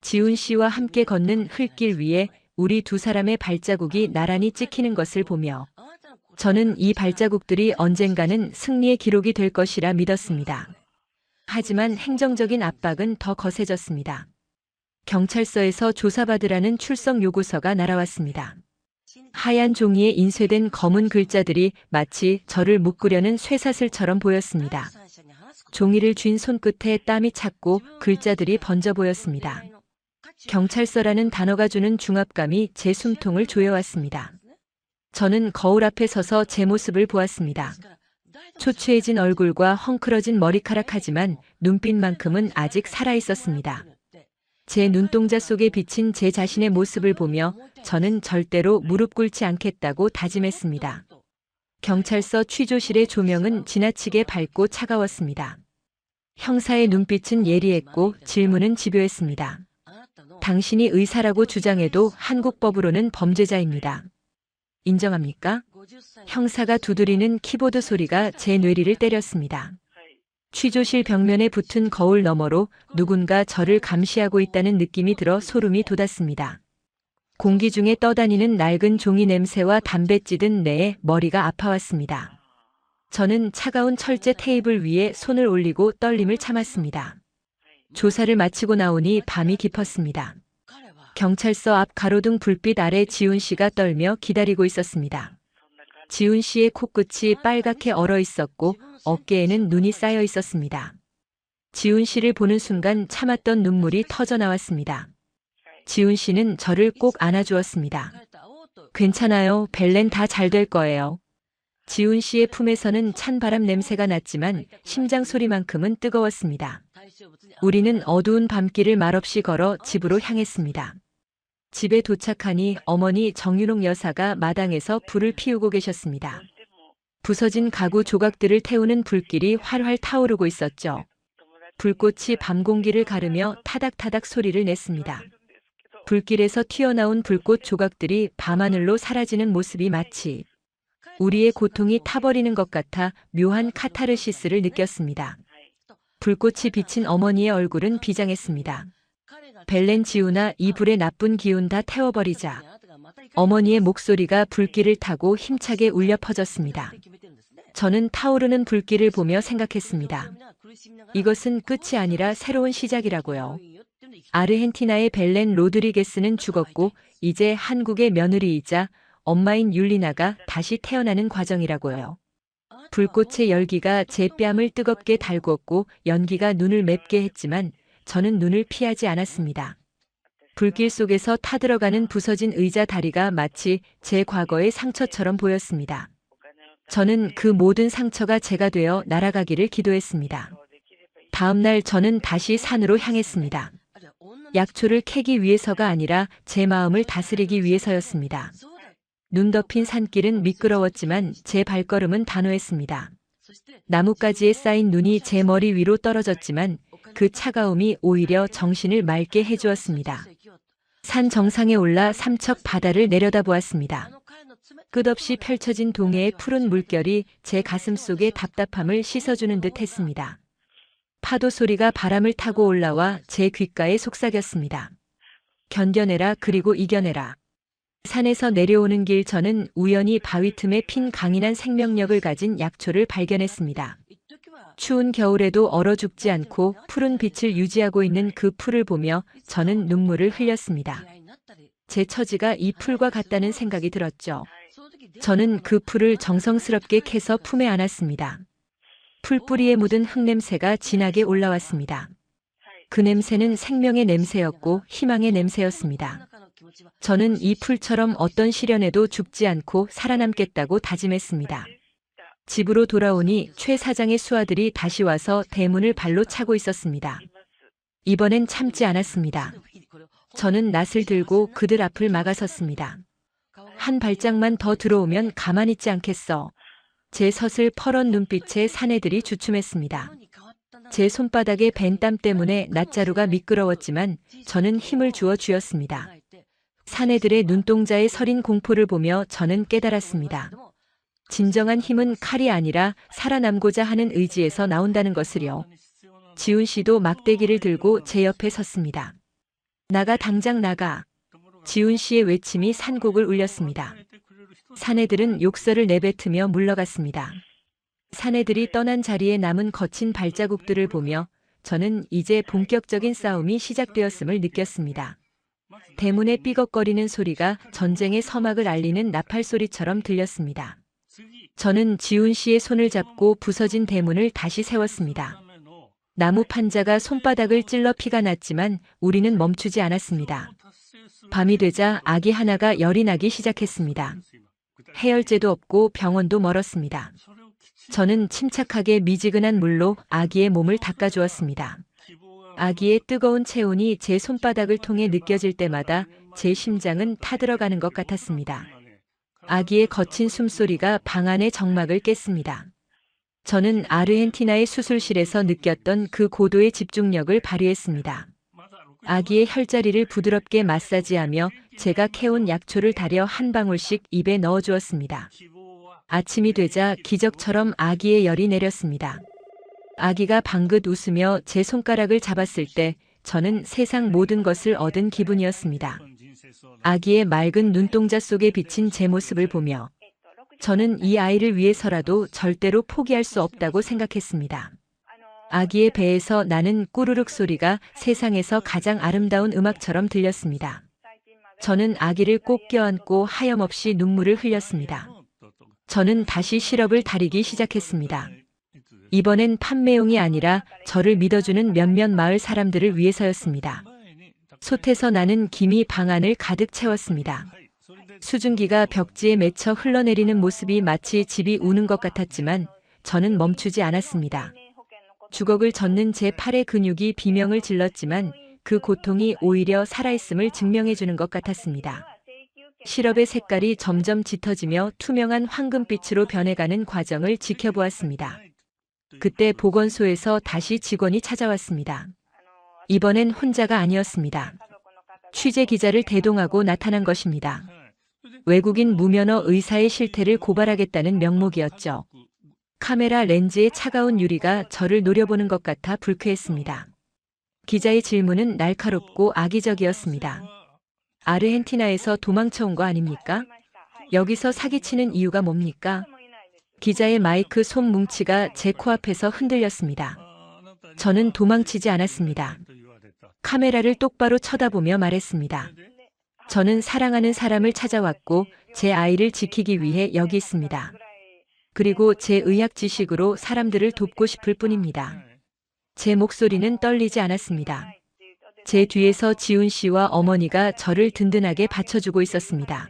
지훈 씨와 함께 걷는 흙길 위에 우리 두 사람의 발자국이 나란히 찍히는 것을 보며 저는 이 발자국들이 언젠가는 승리의 기록이 될 것이라 믿었습니다. 하지만 행정적인 압박은 더 거세졌습니다. 경찰서에서 조사받으라는 출석 요구서가 날아왔습니다. 하얀 종이에 인쇄된 검은 글자들이 마치 저를 묶으려는 쇠사슬처럼 보였습니다. 종이를 쥔 손끝에 땀이 찼고 글자들이 번져 보였습니다. 경찰서라는 단어가 주는 중압감이 제 숨통을 조여왔습니다. 저는 거울 앞에 서서 제 모습을 보았습니다. 초췌해진 얼굴과 헝클어진 머리카락하지만 눈빛만큼은 아직 살아있었습니다. 제 눈동자 속에 비친 제 자신의 모습을 보며 저는 절대로 무릎 꿇지 않겠다고 다짐했습니다. 경찰서 취조실의 조명은 지나치게 밝고 차가웠습니다. 형사의 눈빛은 예리했고 질문은 집요했습니다. 당신이 의사라고 주장해도 한국 법으로는 범죄자입니다. 인정합니까? 형사가 두드리는 키보드 소리가 제 뇌리를 때렸습니다. 취조실 벽면에 붙은 거울 너머로 누군가 저를 감시하고 있다는 느낌이 들어 소름이 돋았습니다. 공기 중에 떠다니는 낡은 종이 냄새와 담배 찌든 뇌에 머리가 아파왔습니다. 저는 차가운 철제 테이블 위에 손을 올리고 떨림을 참았습니다. 조사를 마치고 나오니 밤이 깊었습니다. 경찰서 앞 가로등 불빛 아래 지훈 씨가 떨며 기다리고 있었습니다. 지훈 씨의 코끝이 빨갛게 얼어 있었고 어깨에는 눈이 쌓여 있었습니다. 지훈 씨를 보는 순간 참았던 눈물이 터져 나왔습니다. 지훈 씨는 저를 꼭 안아주었습니다. 괜찮아요, 벨렌 다 잘 될 거예요. 지훈 씨의 품에서는 찬 바람 냄새가 났지만 심장 소리만큼은 뜨거웠습니다. 우리는 어두운 밤길을 말없이 걸어 집으로 향했습니다. 집에 도착하니 어머니 정윤옥 여사가 마당에서 불을 피우고 계셨습니다. 부서진 가구 조각들을 태우는 불길이 활활 타오르고 있었죠. 불꽃이 밤 공기를 가르며 타닥타닥 소리를 냈습니다. 불길에서 튀어나온 불꽃 조각들이 밤하늘로 사라지는 모습이 마치 우리의 고통이 타버리는 것 같아 묘한 카타르시스를 느꼈습니다. 불꽃이 비친 어머니의 얼굴은 비장했습니다. 벨렌, 지훈아, 이 불의 나쁜 기운 다 태워버리자. 어머니의 목소리가 불길을 타고 힘차게 울려 퍼졌습니다. 저는 타오르는 불길을 보며 생각했습니다. 이것은 끝이 아니라 새로운 시작이라고요. 아르헨티나의 벨렌 로드리게스는 죽었고 이제 한국의 며느리이자 엄마인 율리나가 다시 태어나는 과정이라고요. 불꽃의 열기가 제 뺨을 뜨겁게 달구었고 연기가 눈을 맵게 했지만 저는 눈을 피하지 않았습니다. 불길 속에서 타들어가는 부서진 의자 다리가 마치 제 과거의 상처처럼 보였습니다. 저는 그 모든 상처가 제가 되어 날아가기를 기도했습니다. 다음 날 저는 다시 산으로 향했습니다. 약초를 캐기 위해서가 아니라 제 마음을 다스리기 위해서였습니다. 눈 덮인 산길은 미끄러웠지만 제 발걸음은 단호했습니다. 나뭇가지에 쌓인 눈이 제 머리 위로 떨어졌지만 그 차가움이 오히려 정신을 맑게 해주었습니다. 산 정상에 올라 삼척 바다를 내려다보았습니다. 끝없이 펼쳐진 동해의 푸른 물결이 제 가슴 속의 답답함을 씻어주는 듯 했습니다. 파도 소리가 바람을 타고 올라와 제 귓가에 속삭였습니다. 견뎌내라 그리고 이겨내라. 산에서 내려오는 길 저는 우연히 바위 틈에 핀 강인한 생명력을 가진 약초를 발견했습니다. 추운 겨울에도 얼어 죽지 않고 푸른 빛을 유지하고 있는 그 풀을 보며 저는 눈물을 흘렸습니다. 제 처지가 이 풀과 같다는 생각이 들었죠. 저는 그 풀을 정성스럽게 캐서 품에 안았습니다. 풀뿌리에 묻은 흙냄새가 진하게 올라왔습니다. 그 냄새는 생명의 냄새였고 희망의 냄새였습니다. 저는 이 풀처럼 어떤 시련에도 죽지 않고 살아남겠다고 다짐했습니다. 집으로 돌아오니 최 사장의 수하들이 다시 와서 대문을 발로 차고 있었습니다. 이번엔 참지 않았습니다. 저는 낫을 들고 그들 앞을 막아섰습니다. 한 발짝만 더 들어오면 가만히 있지 않겠어. 제 서슬 퍼런 눈빛에 사내들이 주춤했습니다. 제 손바닥에 밴 땀 때문에 낫자루가 미끄러웠지만 저는 힘을 주어 쥐었습니다. 사내들의 눈동자에 서린 공포를 보며 저는 깨달았습니다. 진정한 힘은 칼이 아니라 살아남고자 하는 의지에서 나온다는 것을요. 지훈 씨도 막대기를 들고 제 옆에 섰습니다. 나가 당장 나가. 지훈 씨의 외침이 산곡을 울렸습니다. 사내들은 욕설을 내뱉으며 물러갔습니다. 사내들이 떠난 자리에 남은 거친 발자국들을 보며 저는 이제 본격적인 싸움이 시작되었음을 느꼈습니다. 대문의 삐걱거리는 소리가 전쟁의 서막을 알리는 나팔 소리처럼 들렸습니다. 저는 지훈 씨의 손을 잡고 부서진 대문을 다시 세웠습니다. 나무 판자가 손바닥을 찔러 피가 났지만 우리는 멈추지 않았습니다. 밤이 되자 아기 하나가 열이 나기 시작했습니다. 해열제도 없고 병원도 멀었습니다. 저는 침착하게 미지근한 물로 아기의 몸을 닦아주었습니다. 아기의 뜨거운 체온이 제 손바닥을 통해 느껴질 때마다 제 심장은 타들어가는 것 같았습니다. 아기의 거친 숨소리가 방 안의 정막을 깼습니다. 저는 아르헨티나의 수술실에서 느꼈던 그 고도의 집중력을 발휘했습니다. 아기의 혈자리를 부드럽게 마사지하며 제가 캐온 약초를 다려 한 방울씩 입에 넣어주었습니다. 아침이 되자 기적처럼 아기의 열이 내렸습니다. 아기가 방긋 웃으며 제 손가락을 잡았을 때 저는 세상 모든 것을 얻은 기분이었습니다. 아기의 맑은 눈동자 속에 비친 제 모습을 보며 저는 이 아이를 위해서라도 절대로 포기할 수 없다고 생각했습니다. 아기의 배에서 나는 꾸르륵 소리가 세상에서 가장 아름다운 음악처럼 들렸습니다. 저는 아기를 꼭 껴안고 하염없이 눈물을 흘렸습니다. 저는 다시 실업을 다리기 시작했습니다. 이번엔 판매용이 아니라 저를 믿어주는 몇몇 마을 사람들을 위해서였습니다. 솥에서 나는 김이 방 안을 가득 채웠습니다. 수증기가 벽지에 맺혀 흘러내리는 모습이 마치 집이 우는 것 같았지만 저는 멈추지 않았습니다. 주걱을 젓는 제 팔의 근육이 비명을 질렀지만 그 고통이 오히려 살아있음을 증명해주는 것 같았습니다. 시럽의 색깔이 점점 짙어지며 투명한 황금빛으로 변해가는 과정을 지켜보았습니다. 그때 보건소에서 다시 직원이 찾아왔습니다. 이번엔 혼자가 아니었습니다. 취재 기자를 대동하고 나타난 것입니다. 외국인 무면허 의사의 실태를 고발하겠다는 명목이었죠. 카메라 렌즈의 차가운 유리가 저를 노려보는 것 같아 불쾌했습니다. 기자의 질문은 날카롭고 악의적이었습니다. 아르헨티나에서 도망쳐 온 거 아닙니까? 여기서 사기치는 이유가 뭡니까? 기자의 마이크 손 뭉치가 제 코앞에서 흔들렸습니다. 저는 도망치지 않았습니다. 카메라를 똑바로 쳐다보며 말했습니다. 저는 사랑하는 사람을 찾아왔고 제 아이를 지키기 위해 여기 있습니다. 그리고 제 의학 지식으로 사람들을 돕고 싶을 뿐입니다. 제 목소리는 떨리지 않았습니다. 제 뒤에서 지훈 씨와 어머니가 저를 든든하게 받쳐주고 있었습니다.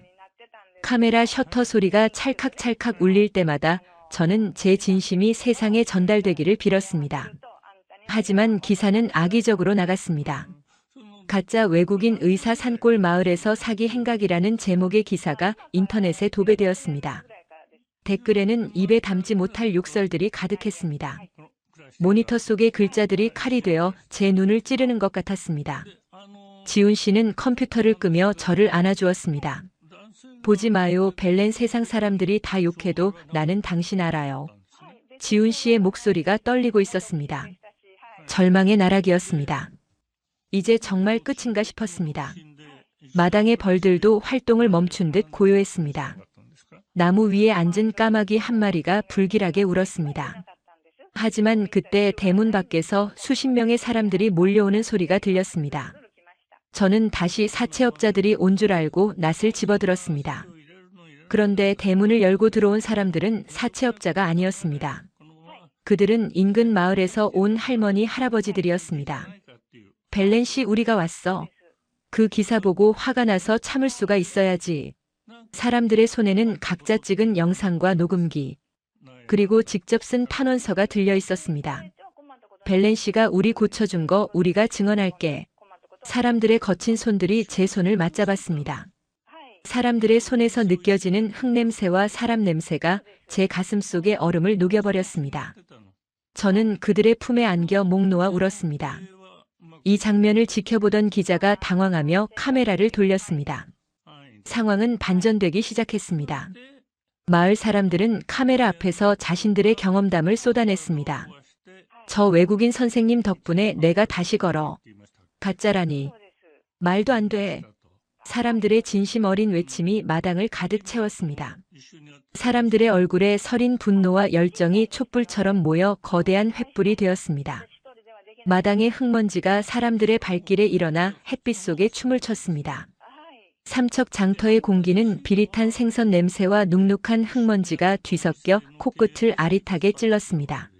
카메라 셔터 소리가 찰칵찰칵 울릴 때마다 저는 제 진심이 세상에 전달되기를 빌었습니다. 하지만 기사는 악의적으로 나갔습니다. 가짜 외국인 의사 산골 마을에서 사기 행각이라는 제목의 기사가 인터넷에 도배되었습니다. 댓글에는 입에 담지 못할 욕설들이 가득했습니다. 모니터 속의 글자들이 칼이 되어 제 눈을 찌르는 것 같았습니다. 지훈 씨는 컴퓨터를 끄며 저를 안아주었습니다. 보지 마요, 벨렌. 세상 사람들이 다 욕해도 나는 당신 알아요. 지훈 씨의 목소리가 떨리고 있었습니다. 절망의 나락이었습니다. 이제 정말 끝인가 싶었습니다. 마당의 벌들도 활동을 멈춘 듯 고요했습니다. 나무 위에 앉은 까마귀 한 마리가 불길하게 울었습니다. 하지만 그때 대문 밖에서 수십 명의 사람들이 몰려오는 소리가 들렸습니다. 저는 다시 사채업자들이 온 줄 알고 낫을 집어들었습니다. 그런데 대문을 열고 들어온 사람들은 사채업자가 아니었습니다. 그들은 인근 마을에서 온 할머니, 할아버지들이었습니다. 벨렌 씨, 우리가 왔어. 그 기사 보고 화가 나서 참을 수가 있어야지. 사람들의 손에는 각자 찍은 영상과 녹음기, 그리고 직접 쓴 탄원서가 들려 있었습니다. 벨렌 씨가 우리 고쳐준 거 우리가 증언할게. 사람들의 거친 손들이 제 손을 맞잡았습니다. 사람들의 손에서 느껴지는 흙냄새와 사람 냄새가 제 가슴 속의 얼음을 녹여버렸습니다. 저는 그들의 품에 안겨 목 놓아 울었습니다. 이 장면을 지켜보던 기자가 당황하며 카메라를 돌렸습니다. 상황은 반전되기 시작했습니다. 마을 사람들은 카메라 앞에서 자신들의 경험담을 쏟아냈습니다. 저 외국인 선생님 덕분에 내가 다시 걸어. 가짜라니. 말도 안 돼. 사람들의 진심 어린 외침이 마당을 가득 채웠습니다. 사람들의 얼굴에 서린 분노와 열정이 촛불처럼 모여 거대한 횃불이 되었습니다. 마당의 흙먼지가 사람들의 발길에 일어나 햇빛 속에 춤을 췄습니다. 삼척 장터의 공기는 비릿한 생선 냄새와 눅눅한 흙먼지가 뒤섞여 코끝을 아릿하게 찔렀습니다.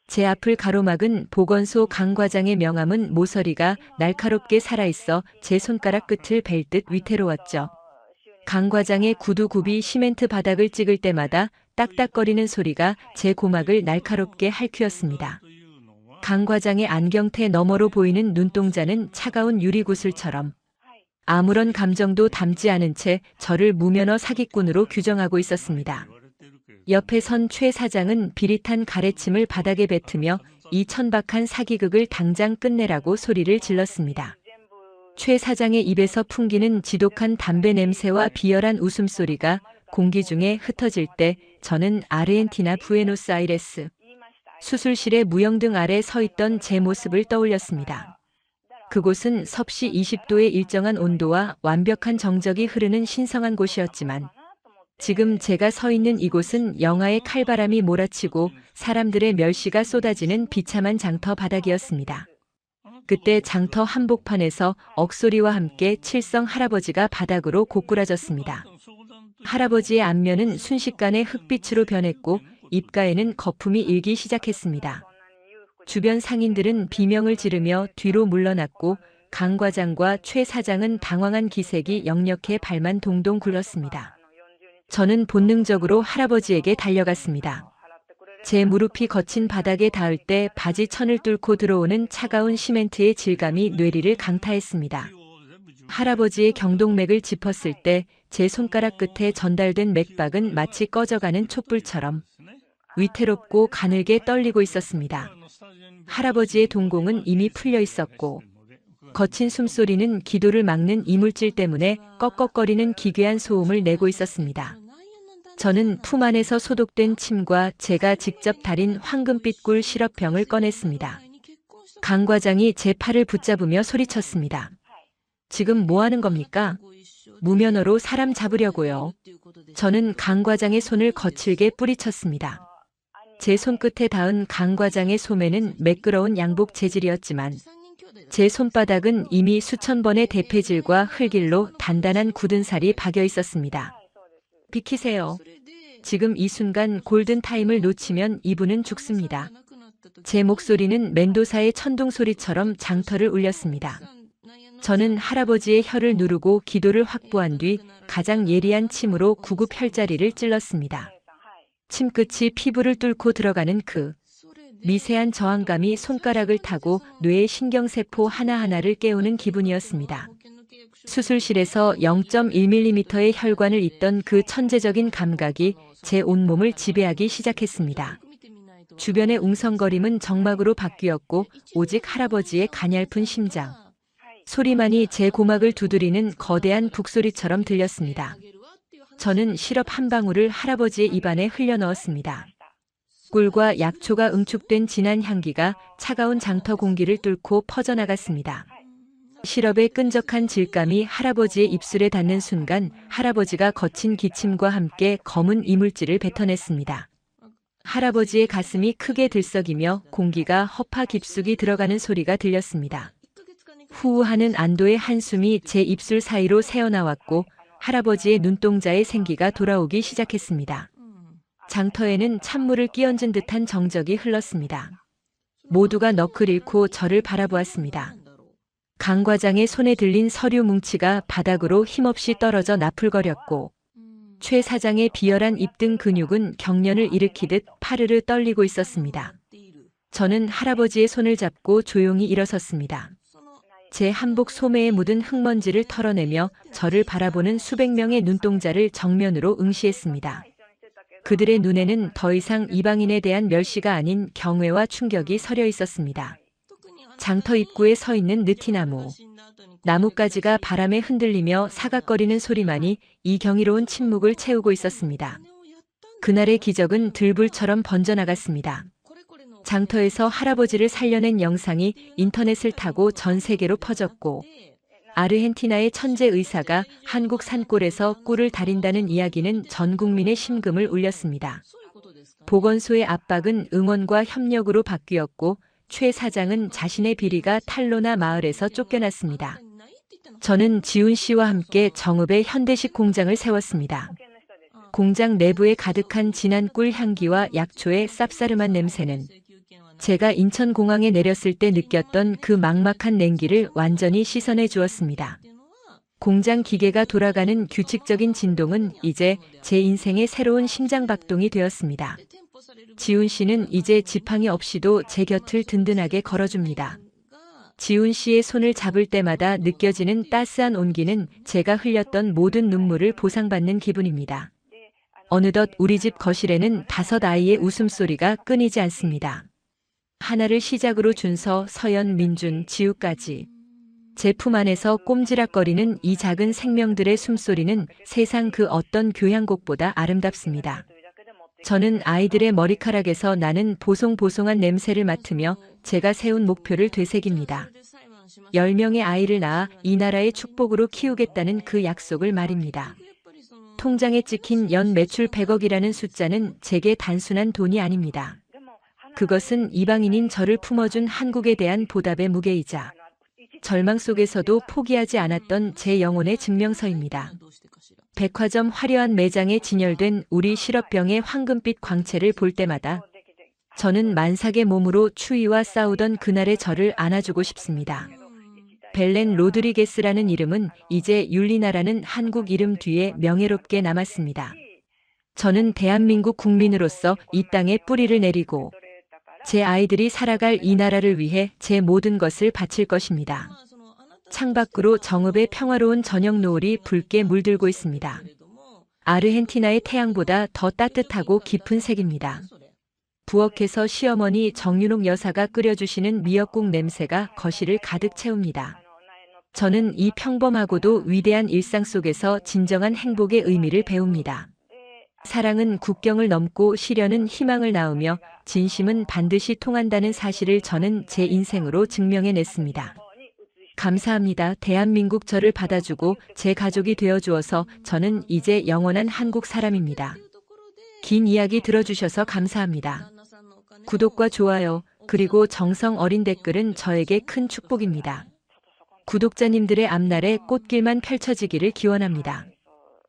제 앞을 가로막은 보건소 강 과장의 명함은 모서리가 날카롭게 살아있어 제 손가락 끝을 벨 듯 위태로웠죠. 강 과장의 구두굽이 시멘트 바닥을 찍을 때마다 딱딱거리는 소리가 제 고막을 날카롭게 핥히었습니다. 강 과장의 안경테 너머로 보이는 눈동자는 차가운 유리구슬처럼 아무런 감정도 담지 않은 채 저를 무면허 사기꾼으로 규정하고 있었습니다. 옆에 선 최 사장은 비릿한 가래침을 바닥에 뱉으며 이 천박한 사기극을 당장 끝내라고 소리를 질렀습니다. 최 사장의 입에서 풍기는 지독한 담배 냄새와 비열한 웃음소리가 공기 중에 흩어질 때 저는 아르헨티나 부에노스아이레스 수술실의 무영등 아래 서 있던 제 모습을 떠올렸습니다. 그곳은 섭씨 20도의 일정한 온도와 완벽한 정적이 흐르는 신성한 곳이었지만 지금 제가 서 있는 이곳은 영하의 칼바람이 몰아치고 사람들의 멸시가 쏟아지는 비참한 장터 바닥이었습니다. 그때 장터 한복판에서 억소리와 함께 칠성 할아버지가 바닥으로 고꾸라졌습니다. 할아버지의 안면은 순식간에 흑빛으로 변했고 입가에는 거품이 일기 시작했습니다. 주변 상인들은 비명을 지르며 뒤로 물러났고 강 과장과 최 사장은 당황한 기색이 역력해 발만 동동 굴렀습니다. 저는 본능적으로 할아버지에게 달려갔습니다. 제 무릎이 거친 바닥에 닿을 때 바지 천을 뚫고 들어오는 차가운 시멘트의 질감이 뇌리를 강타했습니다. 할아버지의 경동맥을 짚었을 때 제 손가락 끝에 전달된 맥박은 마치 꺼져가는 촛불처럼 위태롭고 가늘게 떨리고 있었습니다. 할아버지의 동공은 이미 풀려 있었고 거친 숨소리는 기도를 막는 이물질 때문에 꺽꺽거리는 기괴한 소음을 내고 있었습니다. 저는 품 안에서 소독된 침과 제가 직접 달인 황금빛 꿀 시럽병을 꺼냈습니다. 강 과장이 제 팔을 붙잡으며 소리쳤습니다. 지금 뭐 하는 겁니까? 무면허로 사람 잡으려고요. 저는 강 과장의 손을 거칠게 뿌리쳤습니다. 제 손끝에 닿은 강 과장의 소매는 매끄러운 양복 재질이었지만 제 손바닥은 이미 수천 번의 대패질과 흙일로 단단한 굳은 살이 박여 있었습니다. 비키세요. 지금 이 순간 골든타임을 놓치면 이분은 죽습니다. 제 목소리는 멘도사의 천둥 소리처럼 장터를 울렸습니다. 저는 할아버지의 혀를 누르고 기도를 확보한 뒤 가장 예리한 침으로 구급 혈자리를 찔렀습니다. 침끝이 피부를 뚫고 들어가는 그 미세한 저항감이 손가락을 타고 뇌의 신경세포 하나하나를 깨우는 기분이었습니다. 수술실에서 0.1mm의 혈관을 잇던 그 천재적인 감각이 제 온몸을 지배하기 시작했습니다. 주변의 웅성거림은 정막으로 바뀌었고 오직 할아버지의 가냘픈 심장 소리만이 제 고막을 두드리는 거대한 북소리처럼 들렸습니다. 저는 시럽 한 방울을 할아버지의 입안에 흘려넣었습니다. 꿀과 약초가 응축된 진한 향기가 차가운 장터 공기를 뚫고 퍼져나갔습니다. 시럽의 끈적한 질감이 할아버지의 입술에 닿는 순간 할아버지가 거친 기침과 함께 검은 이물질을 뱉어냈습니다. 할아버지의 가슴이 크게 들썩이며 공기가 허파 깊숙이 들어가는 소리가 들렸습니다. 후우하는 안도의 한숨이 제 입술 사이로 새어나왔고 할아버지의 눈동자에 생기가 돌아오기 시작했습니다. 장터에는 찬물을 끼얹은 듯한 정적이 흘렀습니다. 모두가 넋을 잃고 저를 바라보았습니다. 강 과장의 손에 들린 서류 뭉치가 바닥으로 힘없이 떨어져 나풀거렸고 최 사장의 비열한 입등 근육은 경련을 일으키듯 파르르 떨리고 있었습니다. 저는 할아버지의 손을 잡고 조용히 일어섰습니다. 제 한복 소매에 묻은 흙먼지를 털어내며 저를 바라보는 수백 명의 눈동자를 정면으로 응시했습니다. 그들의 눈에는 더 이상 이방인에 대한 멸시가 아닌 경외와 충격이 서려 있었습니다. 장터 입구에 서 있는 느티나무. 나뭇가지가 바람에 흔들리며 사각거리는 소리만이 이 경이로운 침묵을 채우고 있었습니다. 그날의 기적은 들불처럼 번져나갔습니다. 장터에서 할아버지를 살려낸 영상이 인터넷을 타고 전 세계로 퍼졌고 아르헨티나의 천재 의사가 한국 산골에서 꿀을 다린다는 이야기는 전 국민의 심금을 울렸습니다. 보건소의 압박은 응원과 협력으로 바뀌었고 최 사장은 자신의 비리가 탄로나 마을에서 쫓겨났습니다. 저는 지훈 씨와 함께 정읍에 현대식 공장을 세웠습니다. 공장 내부에 가득한 진한 꿀 향기와 약초의 쌉싸름한 냄새는 제가 인천공항에 내렸을 때 느꼈던 그 막막한 냉기를 완전히 씻어내 주었습니다. 공장 기계가 돌아가는 규칙적인 진동은 이제 제 인생의 새로운 심장박동이 되었습니다. 지훈 씨는 이제 지팡이 없이도 제 곁을 든든하게 걸어줍니다. 지훈 씨의 손을 잡을 때마다 느껴지는 따스한 온기는 제가 흘렸던 모든 눈물을 보상받는 기분입니다. 어느덧 우리 집 거실에는 5 아이의 웃음소리가 끊이지 않습니다. 하나를 시작으로 준서, 서연, 민준, 지우까지. 제 품 안에서 꼼지락거리는 이 작은 생명들의 숨소리는 세상 그 어떤 교향곡보다 아름답습니다. 저는 아이들의 머리카락에서 나는 보송보송한 냄새를 맡으며 제가 세운 목표를 되새깁니다. 10명의 아이를 낳아 이 나라의 축복으로 키우겠다는 그 약속을 말입니다. 통장에 찍힌 연 매출 100억이라는 숫자는 제게 단순한 돈이 아닙니다. 그것은 이방인인 저를 품어준 한국에 대한 보답의 무게이자 절망 속에서도 포기하지 않았던 제 영혼의 증명서입니다. 백화점 화려한 매장에 진열된 우리 시럽병의 황금빛 광채를 볼 때마다 저는 만삭의 몸으로 추위와 싸우던 그날의 저를 안아주고 싶습니다. 벨렌 로드리게스라는 이름은 이제 율리나라는 한국 이름 뒤에 명예롭게 남았습니다. 저는 대한민국 국민으로서 이 땅에 뿌리를 내리고 제 아이들이 살아갈 이 나라를 위해 제 모든 것을 바칠 것입니다. 창밖으로 정읍의 평화로운 저녁 노을이 붉게 물들고 있습니다. 아르헨티나의 태양보다 더 따뜻하고 깊은 색입니다. 부엌에서 시어머니 정윤옥 여사가 끓여주시는 미역국 냄새가 거실을 가득 채웁니다. 저는 이 평범하고도 위대한 일상 속에서 진정한 행복의 의미를 배웁니다. 사랑은 국경을 넘고 시련은 희망을 낳으며 진심은 반드시 통한다는 사실을 저는 제 인생으로 증명해냈습니다. 감사합니다. 대한민국 저를 받아주고 제 가족이 되어주어서 저는 이제 영원한 한국 사람입니다. 긴 이야기 들어주셔서 감사합니다. 구독과 좋아요, 그리고 정성 어린 댓글은 저에게 큰 축복입니다. 구독자님들의 앞날에 꽃길만 펼쳐지기를 기원합니다.